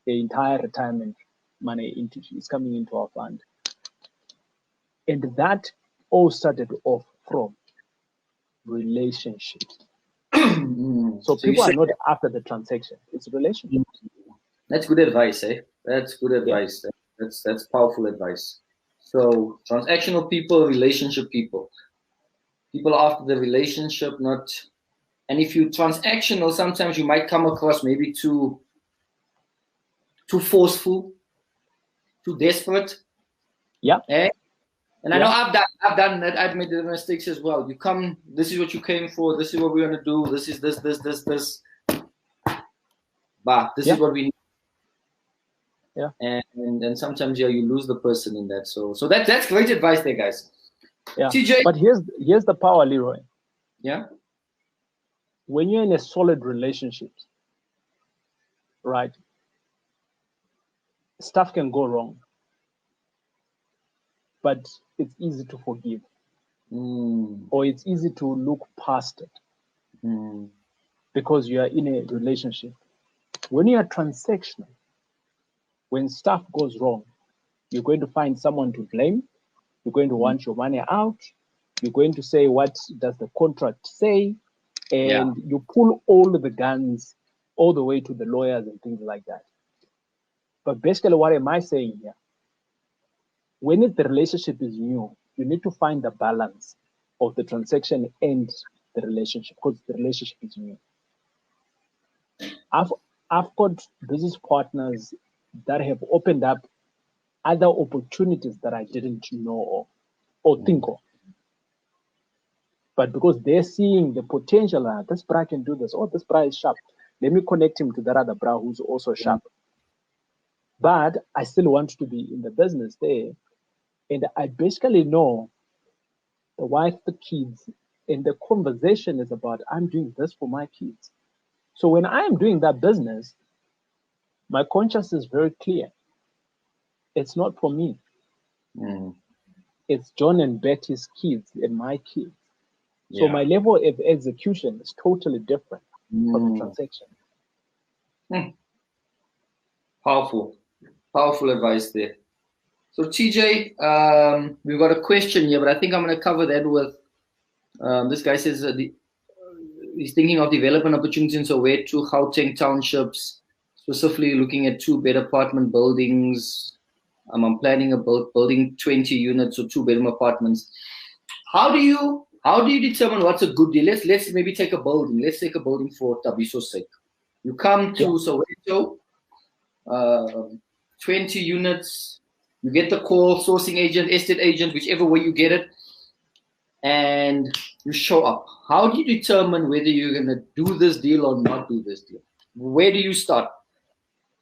The entire retirement money is coming into our fund. And that all started off from relationships. So people are not after the transaction. It's relationships. That's good advice, eh? That's good advice. Yeah. That's powerful advice. So transactional people, relationship people. People after the relationship, not. And if you're transactional, sometimes you might come across maybe too forceful, too desperate. Yeah. Eh? And I know I've done that. I've made the mistakes as well. You come, this is what you came for. This is what we're gonna do. This is this. But this is what we need. Yeah. And sometimes you lose the person in that. So that's great advice there, guys. Yeah. TJ. But here's the power, LeRoy. Yeah. When you're in a solid relationship, right? Stuff can go wrong. but it's easy to forgive. Or it's easy to look past it because you are in a relationship. When you are transactional, when stuff goes wrong, you're going to find someone to blame. You're going to want your money out. You're going to say, what does the contract say? And you pull all the guns all the way to the lawyers and things like that. But basically, what am I saying here? When the relationship is new, you need to find the balance of the transaction and the relationship, because the relationship is new. I've got business partners that have opened up other opportunities that I didn't know of or think of. But because they're seeing the potential, this bra can do this, oh, this bra is sharp. Let me connect him to that other bra who's also sharp. But I still want to be in the business there. And I basically know the wife, the kids, and the conversation is about, I'm doing this for my kids. So when I am doing that business, my conscience is very clear. It's not for me. It's John and Betty's kids and my kids. So my level of execution is totally different from the transaction. Powerful advice there. So TJ, we've got a question here, but I think I'm going to cover that with, this guy says he's thinking of development opportunities in Soweto, Gauteng townships, specifically looking at 2-bed apartment buildings. I'm planning about building 20 units or 2-bedroom apartments. How do you determine what's a good deal? Let's maybe take a building. Let's take a building for Tabiso's sake. You come to Soweto, 20 units. You get the call, sourcing agent, estate agent, whichever way you get it, and you show up. How do you determine whether you're going to do this deal or not do this deal? Where do you start?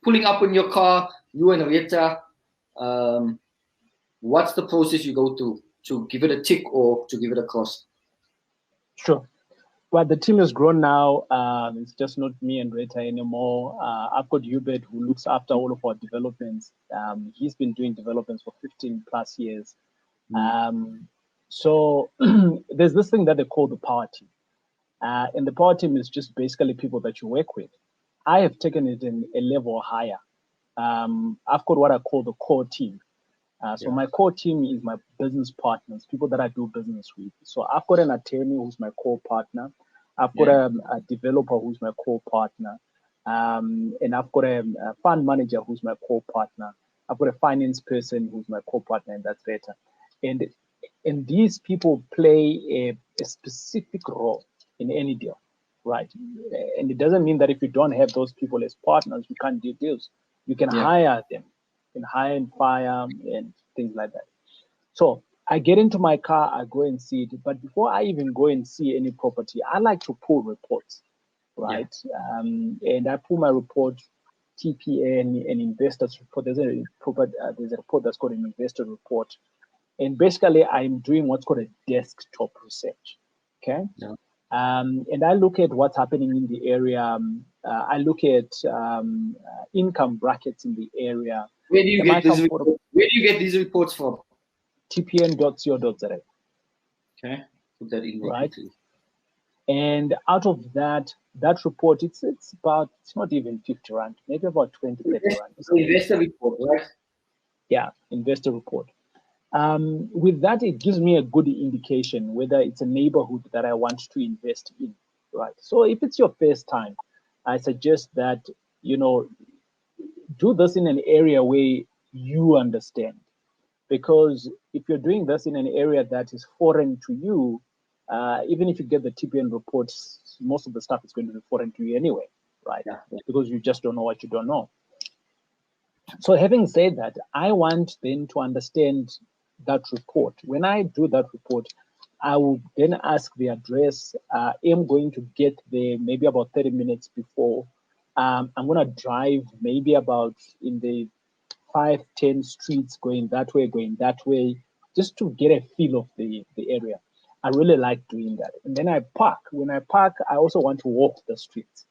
Pulling up in your car, you and Retha, what's the process you go through to give it a tick or to give it a cross? Sure. Well, the team has grown now. It's just not me and Retha anymore. I've got Hubert, who looks after all of our developments. He's been doing developments for 15 plus years. So there's this thing that they call the power team. And the power team is just basically people that you work with. I have taken it in a level higher. I've got what I call the core team. So my core team is my business partners, people that I do business with. So I've got an attorney who's my core partner. I've got a developer who's my core partner. And I've got a fund manager who's my core partner. I've got a finance person who's my core partner, and that's Retha. And these people play a specific role in any deal, right? And it doesn't mean that if you don't have those people as partners, you can't do deals. You can hire them. You can hire and fire and things like that. So I get into my car, I go and see it. But before I even go and see any property, I like to pull reports, right? And I pull my report, TPN, and investors report. There's a report that's called an investor report. And basically, I'm doing what's called a desktop research, okay? And I look at what's happening in the area. I look at income brackets in the area. Where do you get these reports from? TPN.co.za. Okay, put that in there. Right. And out of that report, it's not even 50 rand, maybe about 20, 30 rand. It's an investor report, right? Yeah, investor report. With that, it gives me a good indication whether it's a neighborhood that I want to invest in, right? So if it's your first time, I suggest that, do this in an area where you understand. Because if you're doing this in an area that is foreign to you, even if you get the TPN reports, most of the stuff is going to be foreign to you anyway, right? Because you just don't know what you don't know. So having said that, I want then to understand that report. When I do that report, I will then ask the address. I'm going to get there maybe about 30 minutes before. I'm going to drive maybe about in the 5-10 streets going that way, just to get a feel of the area. I really like doing that. And then I park. When I park, I also want to walk the streets.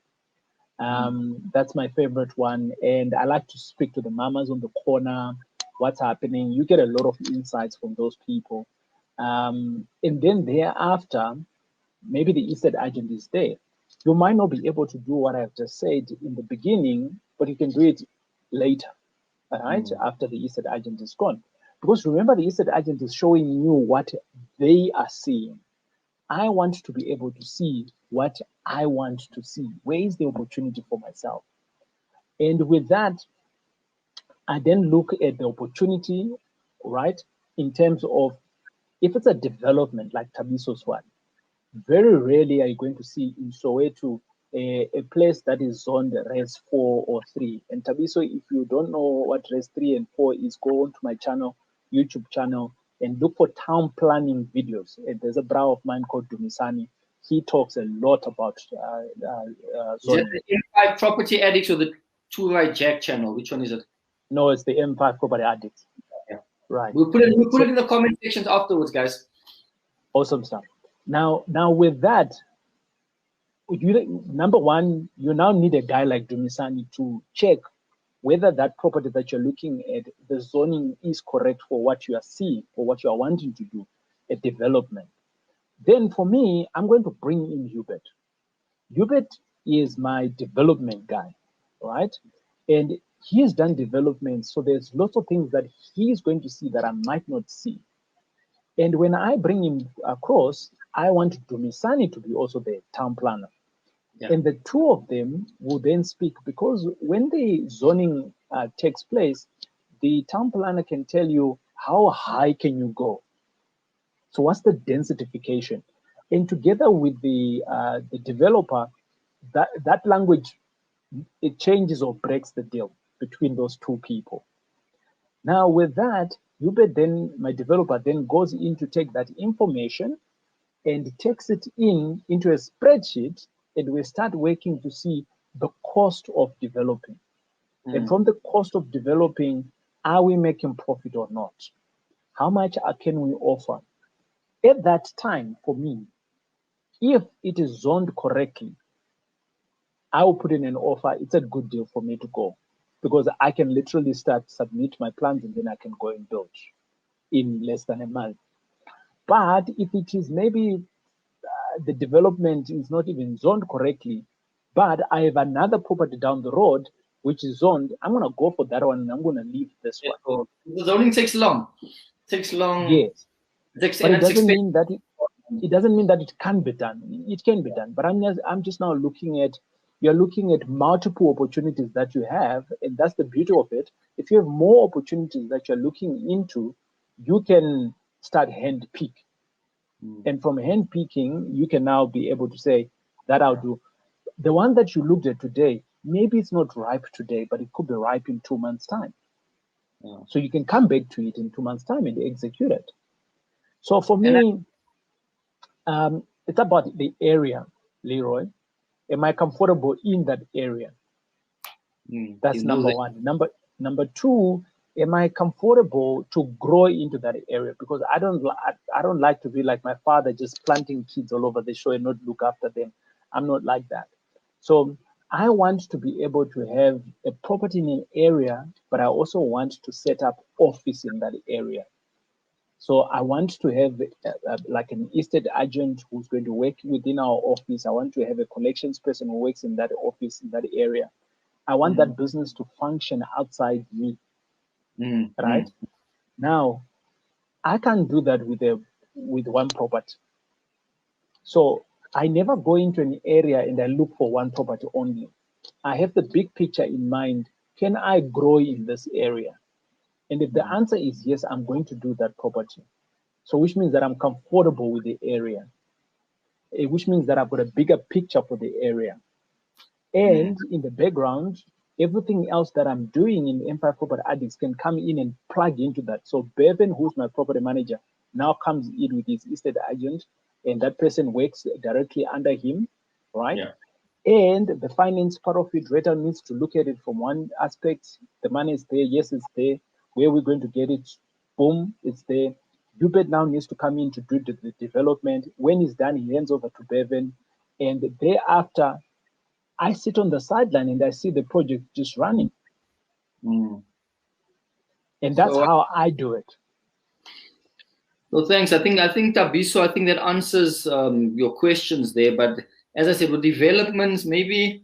That's my favorite one. And I like to speak to the mamas on the corner what's happening. You get a lot of insights from those people. And then thereafter, maybe the estate agent is there. You might not be able to do what I've just said in the beginning, but you can do it later, right? After the estate agent is gone. Because remember, the estate agent is showing you what they are seeing. I want to be able to see what I want to see. Where is the opportunity for myself? And with that, I then look at the opportunity, right? In terms of, if it's a development like Tabiso's one, very rarely are you going to see in Soweto a place that is zoned Res 4 or 3. And Tabiso, if you don't know what Res 3 and 4 is, go onto my channel, YouTube channel, and look for town planning videos. And there's a bro of mine called Dumisani. He talks a lot about zoning. Is it the M5 Property Addicts or the Taurai Jack channel? Which one is it? No, it's the M5 Property Addicts. Yeah. Right. We'll put it in the comment sections afterwards, guys. Awesome stuff. Now with that, number one, you now need a guy like Dumisani to check whether that property that you're looking at, the zoning is correct for what you are seeing, for what you are wanting to do, a development. Then for me, I'm going to bring in Hubert. Hubert is my development guy, right? And he has done development, so there's lots of things that he is going to see that I might not see. And when I bring him across, I want Dumisani to be also the town planner. Yeah. And the two of them will then speak, because when the zoning takes place, the town planner can tell you how high can you go. So what's the densification? And together with the developer, that language, it changes or breaks the deal between those two people. Now with that, Hubert then, my developer, then goes in to take that information and takes it into a spreadsheet, and we start working to see the cost of developing. And from the cost of developing, are we making profit or not? How much can we offer? At that time, for me, if it is zoned correctly, I will put in an offer. It's a good deal for me to go, because I can literally submit my plans, and then I can go and build in less than a month. But if it is maybe the development is not even zoned correctly, but I have another property down the road which is zoned, I'm going to go for that one, and I'm going to leave this one. The zoning takes long. It takes long. Yes. But it doesn't mean that it doesn't mean that it can be done. It can be done. But I'm just now looking at, you're looking at multiple opportunities that you have, and that's the beauty of it. If you have more opportunities that you're looking into, you can start hand pick. And from hand picking, you can now be able to say, that I'll do. The one that you looked at today, maybe it's not ripe today, but it could be ripe in 2 months' time. Yeah. So you can come back to it in 2 months' time and execute it. So for me, it's about the area, Leroy. Am I comfortable in that area? That's number one. Number two, am I comfortable to grow into that area? Because I don't like to be like my father, just planting kids all over the show and not look after them. I'm not like that. So I want to be able to have a property in an area, but I also want to set up office in that area. So I want to have like an estate agent who's going to work within our office. I want to have a collections person who works in that office, in that area. I want that business to function outside me. Right? Now, I can't do that with one property. So I never go into an area and I look for one property only. I have the big picture in mind. Can I grow in this area? And if the answer is yes, I'm going to do that property. So which means that I'm comfortable with the area, which means that I've got a bigger picture for the area. And in the background, everything else that I'm doing in Empire Property Addicts can come in and plug into that. So Bevan, who's my property manager, now comes in with his estate agent, and that person works directly under him, right? Yeah. And the finance part of it, Retha needs to look at it from one aspect. The money is there, yes, it's there. Where we're going to get it, boom, it's there. Hubert now needs to come in to do the development. When it's done, he hands over to Bevan. And thereafter, I sit on the sideline and I see the project just running. And that's how I do it. Well, thanks. I think Tabiso, I think that answers your questions there. But as I said, with developments, maybe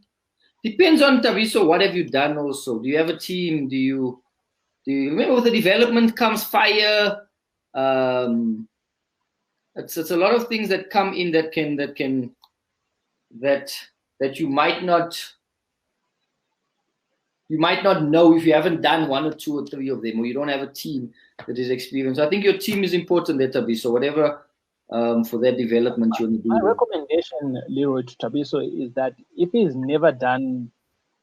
depends on Tabiso. What have you done? Also, do you have a team? Do you remember with the development comes fire? It's a lot of things that come in that you might not know if you haven't done one or two or three of them, or you don't have a team that is experienced. I think your team is important there, Tabiso. Whatever for that development you want to do. My recommendation, LeRoy, to Tabiso is that if he's never done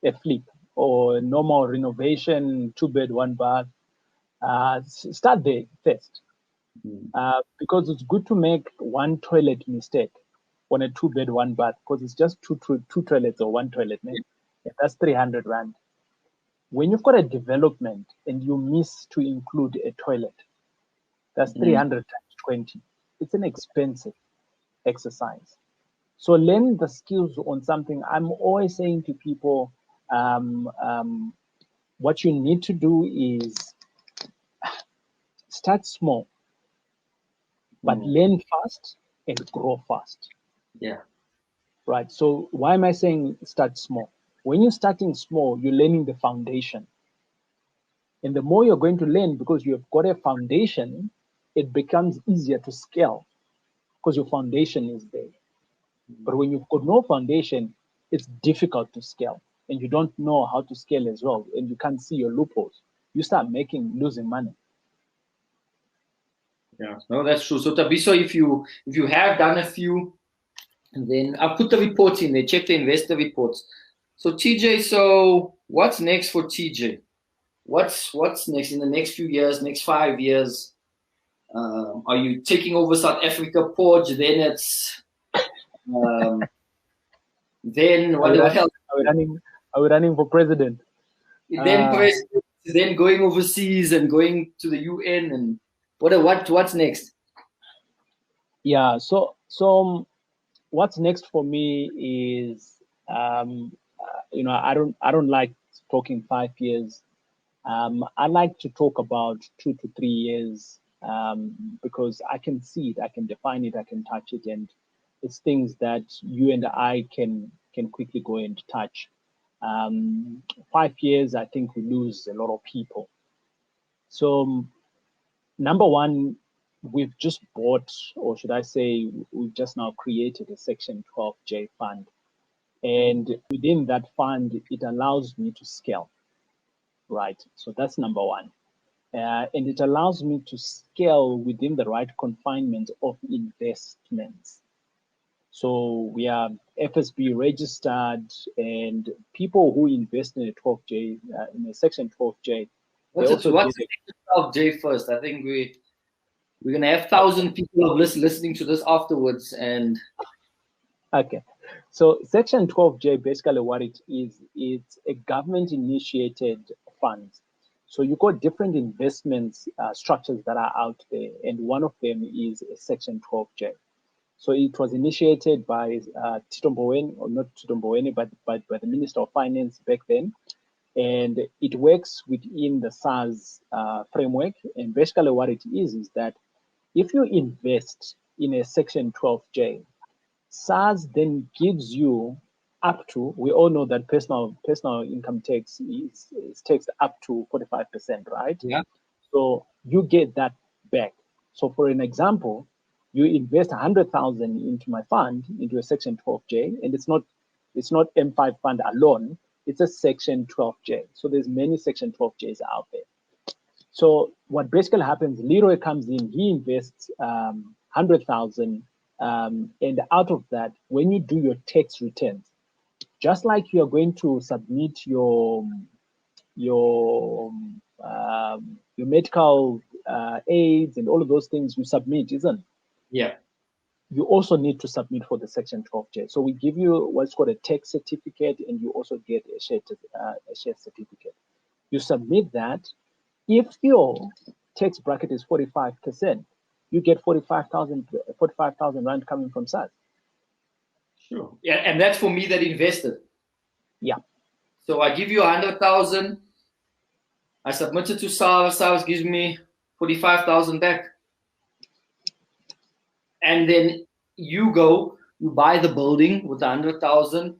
a flip or normal renovation, 2-bed, 1-bath, start there first. Because it's good to make one toilet mistake on a 2-bed, 1-bath, because it's just two toilets or one toilet. That's 300 Rand. When you've got a development and you miss to include a toilet, that's 300 times 20. It's an expensive exercise. So learn the skills on something. I'm always saying to people, what you need to do is start small, but learn fast and grow fast. Yeah. Right. So why am I saying start small? When you're starting small, you're learning the foundation. And the more you're going to learn, because you've got a foundation, it becomes easier to scale because your foundation is there. But when you've got no foundation, it's difficult to scale. And you don't know how to scale as well. And you can't see your loopholes. You start losing money. Yeah, no, that's true. So Tabiso, if you have done a few, and then I'll put the reports in there, check the investor reports. So TJ, so what's next for TJ? What's next in the next few years, next 5 years? Are you taking over South Africa Port? Then it's then what else? Are we running for president? Then going overseas and going to the UN, and what's next? Yeah, so what's next for me is I don't like talking 5 years. I like to talk about 2 to 3 years because I can see it, I can define it, I can touch it, and it's things that you and I can quickly go and touch. 5 years, I think we lose a lot of people. So number one, we've just bought, or should I say, we've just now created a Section 12J fund. And within that fund, it allows me to scale, right? So that's number one. And it allows me to scale within the right confinement of investments. So we are FSB registered, and people who invest in a 12J, in a Section 12J, what's Section 12J first? I think we're going to have 1,000 people listening to this afterwards. And okay, so Section 12J, basically what it is, it's a government-initiated fund. So you've got different investments structures that are out there, and one of them is a Section 12J. So it was initiated by Tito Mboweni, or not Tito Mboweni, but by the Minister of Finance back then. And it works within the SARS framework. And basically what it is that if you invest in a Section 12J, SARS then gives you up to, we all know that personal income tax is taxed up to 45%, right? Yeah. So you get that back. So for an example, you invest 100,000 into my fund, into a Section 12J, and it's not M5 fund alone, it's a Section 12J. So there's many Section 12Js out there. So what basically happens, LeRoy comes in, he invests 100,000, and out of that, when you do your tax returns, just like you are going to submit your medical aids and all of those things you submit, isn't it? Yeah. You also need to submit for the Section 12J. So we give you what's called a tax certificate, and you also get a share certificate. You submit that. If your tax bracket is 45%, you get 45,000 Rand coming from SARS. Sure. Yeah, and that's for me that invested. Yeah. So I give you 100,000. I submitted to SARS. SARS gives me 45,000 back. And then you buy the building with 100,000.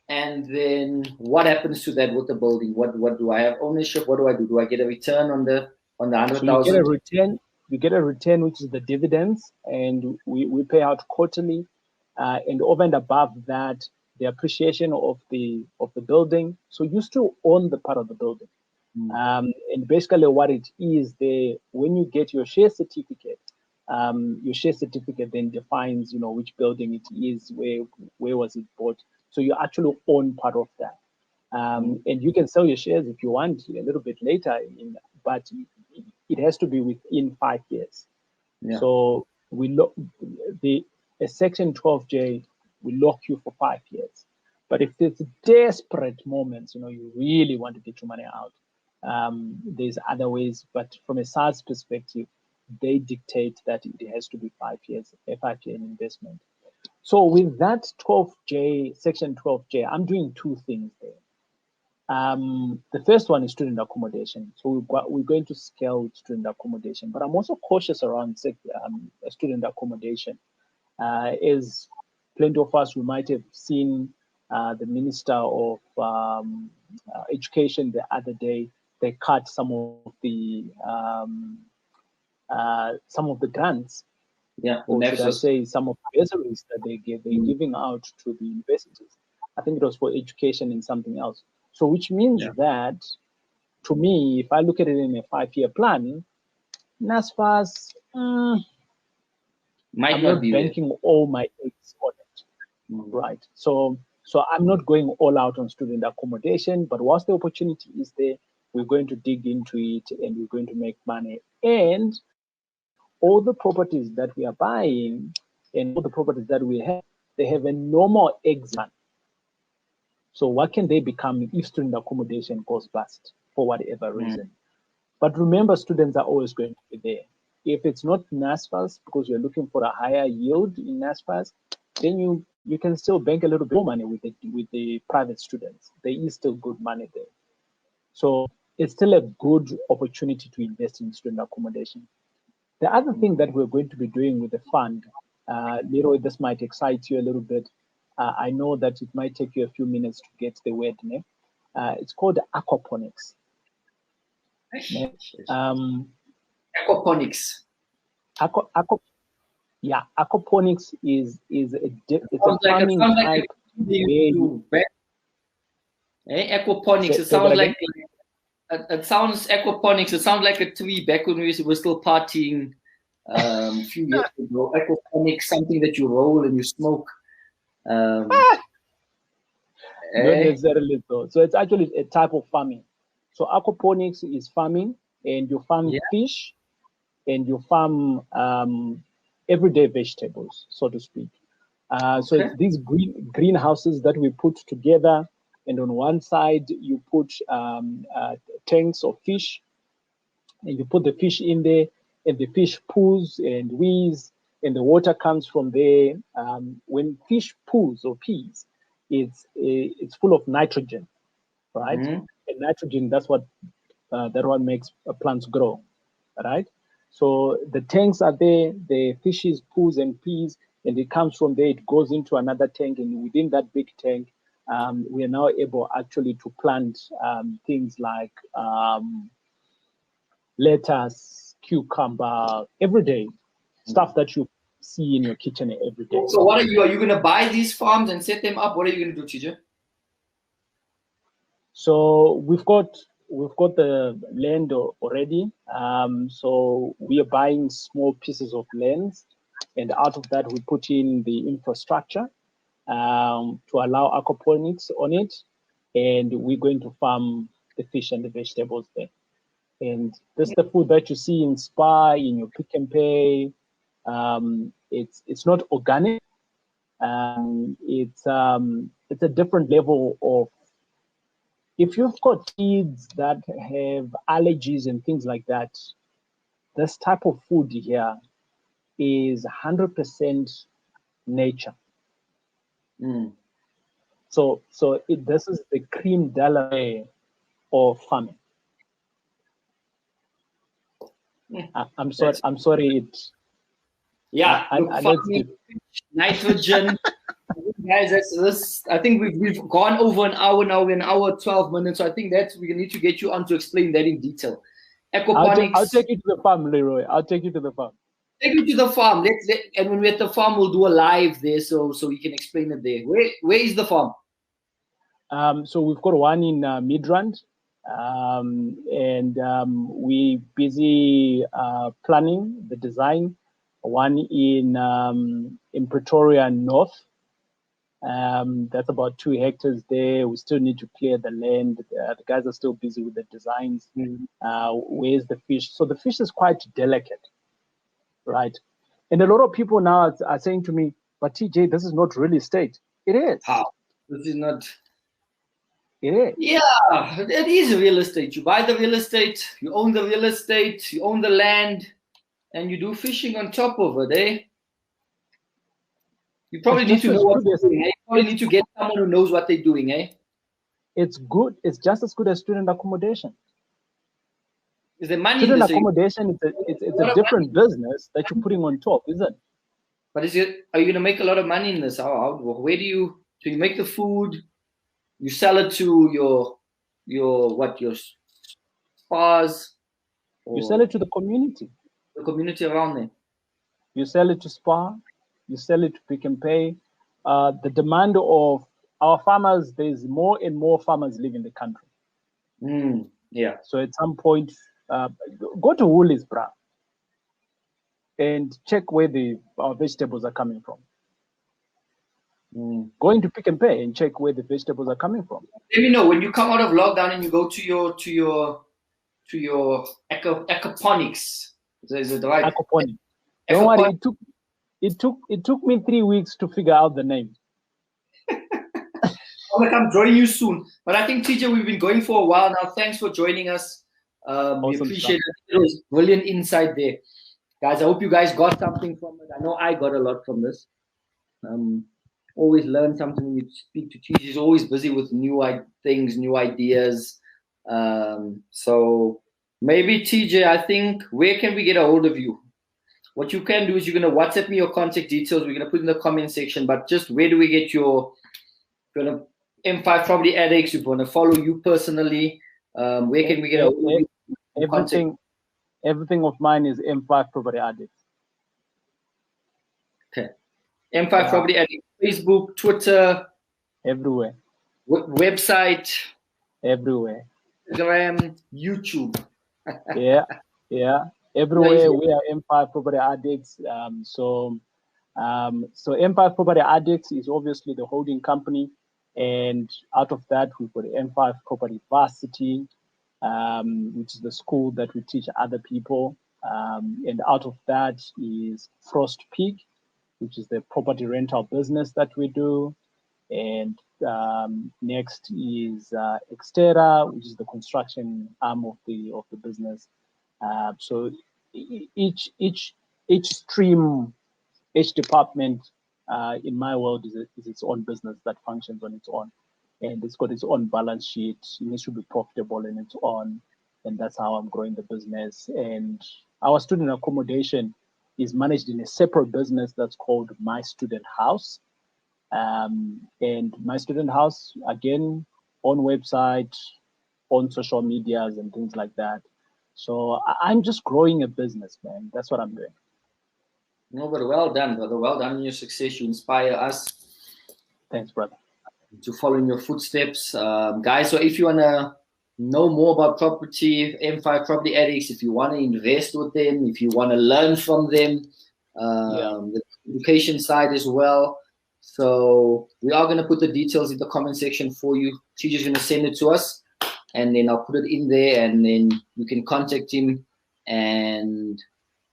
And then what happens to that with the building? What do I have ownership? What do I do? Do I get a return on the 100,000? So you get a return. You get a return, which is the dividends, and we pay out quarterly. And over and above that, the appreciation of the building. So you still own the part of the building. And basically what it is, when you get your share certificate then defines, which building it is, where was it bought. So you actually own part of that. And you can sell your shares if you want a little bit later, but it has to be within 5 years. Yeah. So a Section 12J will lock you for 5 years. But if there's desperate moments, you really want to get your money out, there's other ways. But from a SARS perspective, they dictate that it has to be 5 years, a 5-year investment. So with that Section 12J, I'm doing two things there. The first one is student accommodation. So we're going to scale with student accommodation, but I'm also cautious around student accommodation. As plenty of us, we might have seen the Minister of Education the other day. They cut some of the grants. Yeah, or should I say some of the bursaries that they're giving out to the universities. I think it was for education and something else. So which means that, to me, if I look at it in a 5-year plan, NSFAS, I'm not banking all my eggs on it, right? So I'm not going all out on student accommodation, but once the opportunity is there, we're going to dig into it and we're going to make money. And all the properties that we are buying and all the properties that we have, they have a normal exit. So what can they become if student accommodation goes bust for whatever reason? But remember, students are always going to be there. If it's not NSFAS, because you're looking for a higher yield in NSFAS, then you can still bank a little bit more money with the private students. There is still good money there. So it's still a good opportunity to invest in student accommodation. The other thing that we're going to be doing with the fund, LeRoy, this might excite you a little bit. I know that it might take you a few minutes to get the word name. It's called Aquaponics. Aquaponics. Aquaponics is a farming type. Aquaponics. It sounds like aquaponics. It sounds like a tree back when we were still partying a few years ago. Aquaponics, something that you roll and you smoke. Not necessarily so. So it's actually a type of farming. So aquaponics is farming, and you farm fish, and you farm everyday vegetables, so to speak. So it's these greenhouses that we put together, and on one side you put tanks of fish, and you put the fish in there, and the fish poos and wheeze, and the water comes from there. When fish poos or pees, it's full of nitrogen, right? And nitrogen, that's what makes plants grow, right? So the tanks are there, the fishes poos and pees, and it comes from there, it goes into another tank, and within that big tank, we are now able actually to plant things like lettuce, cucumber, everyday stuff that you see in your kitchen every day. So what are you going to buy these farms and set them up? What are you going to do, TJ? So we've got the land already. So we are buying small pieces of land, and out of that we put in the infrastructure to allow aquaponics on it, and we're going to farm the fish and the vegetables there. And this is the food that you see in Spar, in your Pick and Pay. It's not organic. It's a different level of. If you've got kids that have allergies and things like that, this type of food here is 100% nature. So this is the creme de la of farming. I'm sorry. I'm sorry. Yeah, nitrogen. Guys, I think we've gone over an hour now. We're an hour 12 minutes. So I think we need to get you on to explain that in detail. Aquaponics. I'll take you to the farm, LeRoy. I'll take you to the farm. Take you to the farm. And when we're at the farm, we'll do a live there, so we can explain it there. Where is the farm? So we've got one in Midrand, and we busy planning the design. One in Pretoria North. That's about 2 hectares there. We still need to clear the land. The guys are still busy with the designs. Where's the fish? So the fish is quite delicate, right? And a lot of people now are saying to me, but TJ, this is not real estate. It is. How? This is not. It is. Yeah, it is real estate. You buy the real estate, you own the real estate, you own the land, and you do fishing on top of it, eh? You probably need to know what they're doing, eh? You probably need to get someone who knows what they're doing, eh? It's good. It's just as good as student accommodation. Is there money student in the accommodation? It's a different business that you're putting on top, isn't it? But are you going to make a lot of money in this? Where do you make the food? You sell it to your spas? You sell it to the community. The community around there. You sell it to Spa. You sell it to Pick and Pay. The demand of our farmers, there's more and more farmers live in the country. Yeah. So at some point, go to Woolies, bruh, and check where our vegetables are coming from. Go into Pick and Pay and check where the vegetables are coming from. Let me know when you come out of lockdown and you go to your aquaponics. Is it right? Aquaponics. Don't worry, it took me 3 weeks to figure out the name. I'm gonna come join you soon. But I think, TJ, we've been going for a while now. Thanks for joining us. Awesome, we appreciate it. It was brilliant insight there. Guys, I hope you guys got something from it. I know I got a lot from this. Always learn something when you speak to TJ. He's always busy with new things, new ideas. So maybe, TJ, I think, where can we get a hold of you? What you can do is you're going to WhatsApp me your contact details. We're going to put in the comment section. But just where do we get your M5 Property Addicts? If you want to follow you personally, where can we get a hold of you? Everything of mine is M5 Property Addicts. Okay. M5 Property Addicts. Facebook, Twitter. Everywhere. Website. Everywhere. Instagram, YouTube. Yeah. Everywhere we are M5 Property Addicts. So M5 Property Addicts is obviously the holding company, and out of that we've got M5 Property Varsity, which is the school that we teach other people, and out of that is Frost Peak, which is the property rental business that we do, and next is Exterra, which is the construction arm of the business. So each stream, each department in my world is its own business that functions on its own, and it's got its own balance sheet. It needs to be profitable in its own, and that's how I'm growing the business. And our student accommodation is managed in a separate business that's called My Student House. And My Student House, again, on website, on social medias and things like that. So I'm just growing a business, man. That's what I'm doing. No, but well done, brother. Well done in your success. You inspire us. Thanks, brother. To follow in your footsteps. Guys, so if you want to know more about property, M5 Property Addicts, if you want to invest with them, if you want to learn from them, the education side as well. So we are going to put the details in the comment section for you. TJ's going to send it to us, and then I'll put it in there, and then you can contact him, and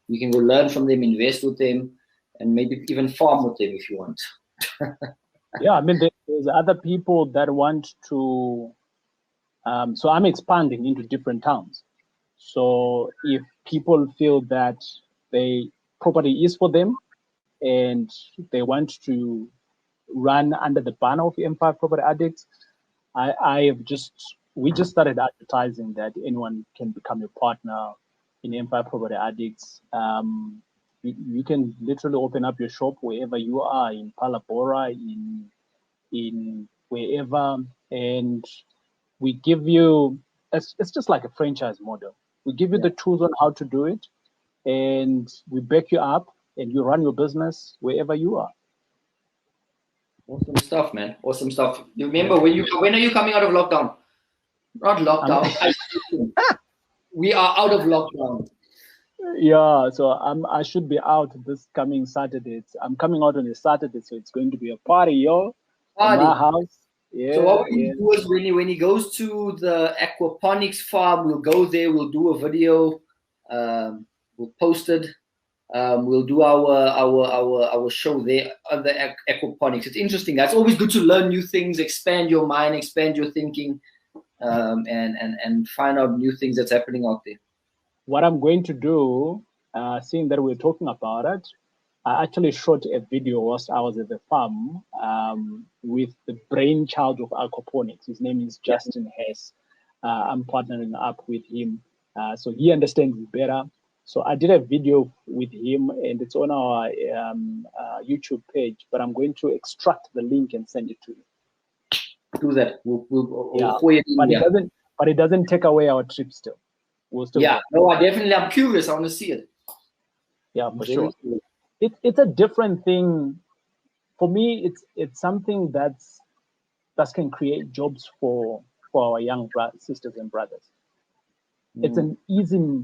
you can go learn from them, invest with them, and maybe even farm with them if you want. Yeah, I mean, there's other people that want to. So I'm expanding into different towns. So if people feel that property is for them, and they want to run under the banner of M5 Property Addicts, we just started advertising that anyone can become a partner in Empire Property Addicts. You can literally open up your shop wherever you are, in Palabora, in wherever, and we give you, it's just like a franchise model. We give you the tools on how to do it, and we back you up, and you run your business wherever you are. Awesome stuff, man. Awesome stuff. You remember when are you coming out of lockdown? Not lockdown. We are out of lockdown. Yeah, so I should be out this coming Saturday. I'm coming out on a Saturday, so it's going to be a party, yo. Party. At my house. Yeah. So what we do is when he goes to the Aquaponics farm, we'll go there. We'll do a video. We'll post it. We'll do our show there on the Aquaponics. It's interesting. It's always good to learn new things, expand your mind, expand your thinking, and find out new things that's happening out there. What I'm going to do, seeing that we're talking about it, I actually shot a video whilst I was at the farm with the brainchild of Aquaponics. His name is Justin Hess. I'm partnering up with him, so he understands it better. So I did a video with him, and it's on our YouTube page, but I'm going to extract the link and send it to you. Do that. But it doesn't take away our trip still. We'll still I'm curious. I want to see it. Yeah, for sure. It's a different thing. For me, it's something that can create jobs for our young sisters and brothers. It's an easy.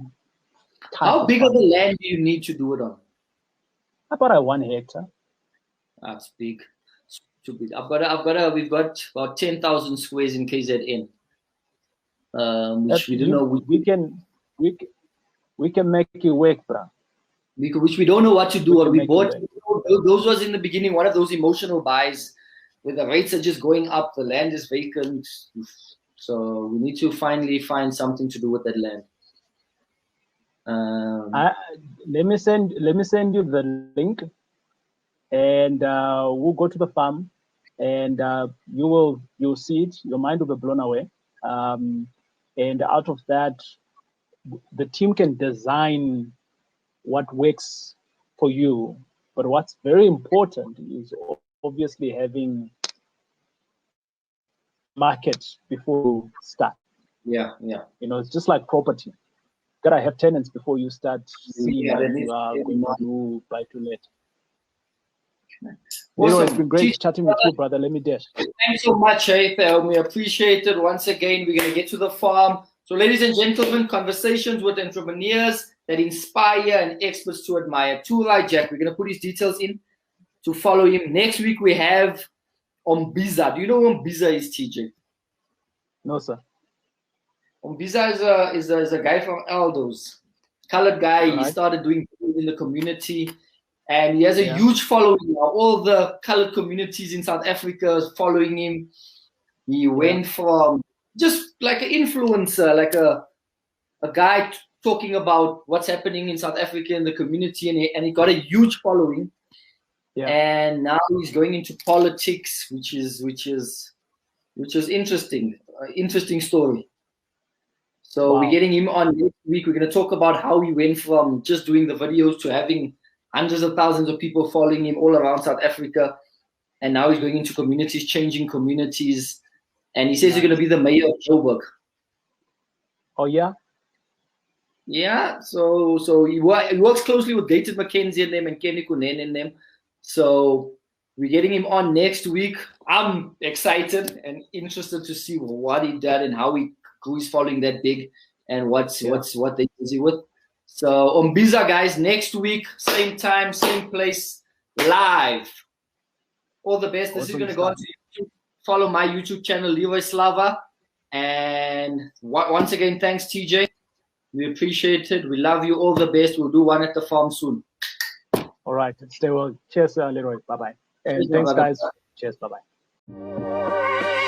How big of a land do you need to do it on? About 1 hectare. That's big. Too big. We've got about 10,000 squares in KZN. Which we don't know. We can make it work, bro. Which we don't know what to do. Or we bought those was in the beginning one of those emotional buys where the rates are just going up, the land is vacant. So we need to finally find something to do with that land. Let me send you the link, and we'll go to the farm, and you'll see it. Your mind will be blown away. And out of that, the team can design what works for you. But what's very important is obviously having market before you start. Yeah. It's just like property. You gotta have tenants before you start seeing what you are going to do buy to let. Awesome. It's been great chatting with you, brother. Let me dash. Thanks so much, we appreciate it. Once again, we're going to get to the farm. So, ladies and gentlemen, conversations with entrepreneurs that inspire and experts to admire. Taurai Jack, we're going to put his details in to follow him. Next week, we have Umbiza. Do you know who Umbiza is, TJ? No, sir. Umbiza is a guy from Aldo's. Colored guy. Right. He started doing in the community. And he has a huge following now. All the colored communities in South Africa is following him. He went from just like an influencer, like a guy talking about what's happening in South Africa in the community, and he got a huge following. Yeah. And now he's going into politics, which is interesting. Interesting story. So we're getting him on next week. We're going to talk about how he went from just doing the videos to having hundreds of thousands of people following him all around South Africa. And now he's going into communities, changing communities. And he says he's going to be the mayor of Joburg. Oh, yeah? Yeah. So he works closely with Gated McKenzie and them and Kenny Kunen and them. So we're getting him on next week. I'm excited and interested to see what he did and who he's following that big and what they're busy with. So Umbiza, guys, next week, same time, same place, live. All the best. This is going to go on to YouTube. Follow my YouTube channel, LeRoy Slava. And once again, thanks, TJ. We appreciate it. We love you. All the best. We'll do one at the farm soon. All right. Stay well. Cheers, LeRoy. Bye-bye. And thanks, guys. Cheers. Bye-bye.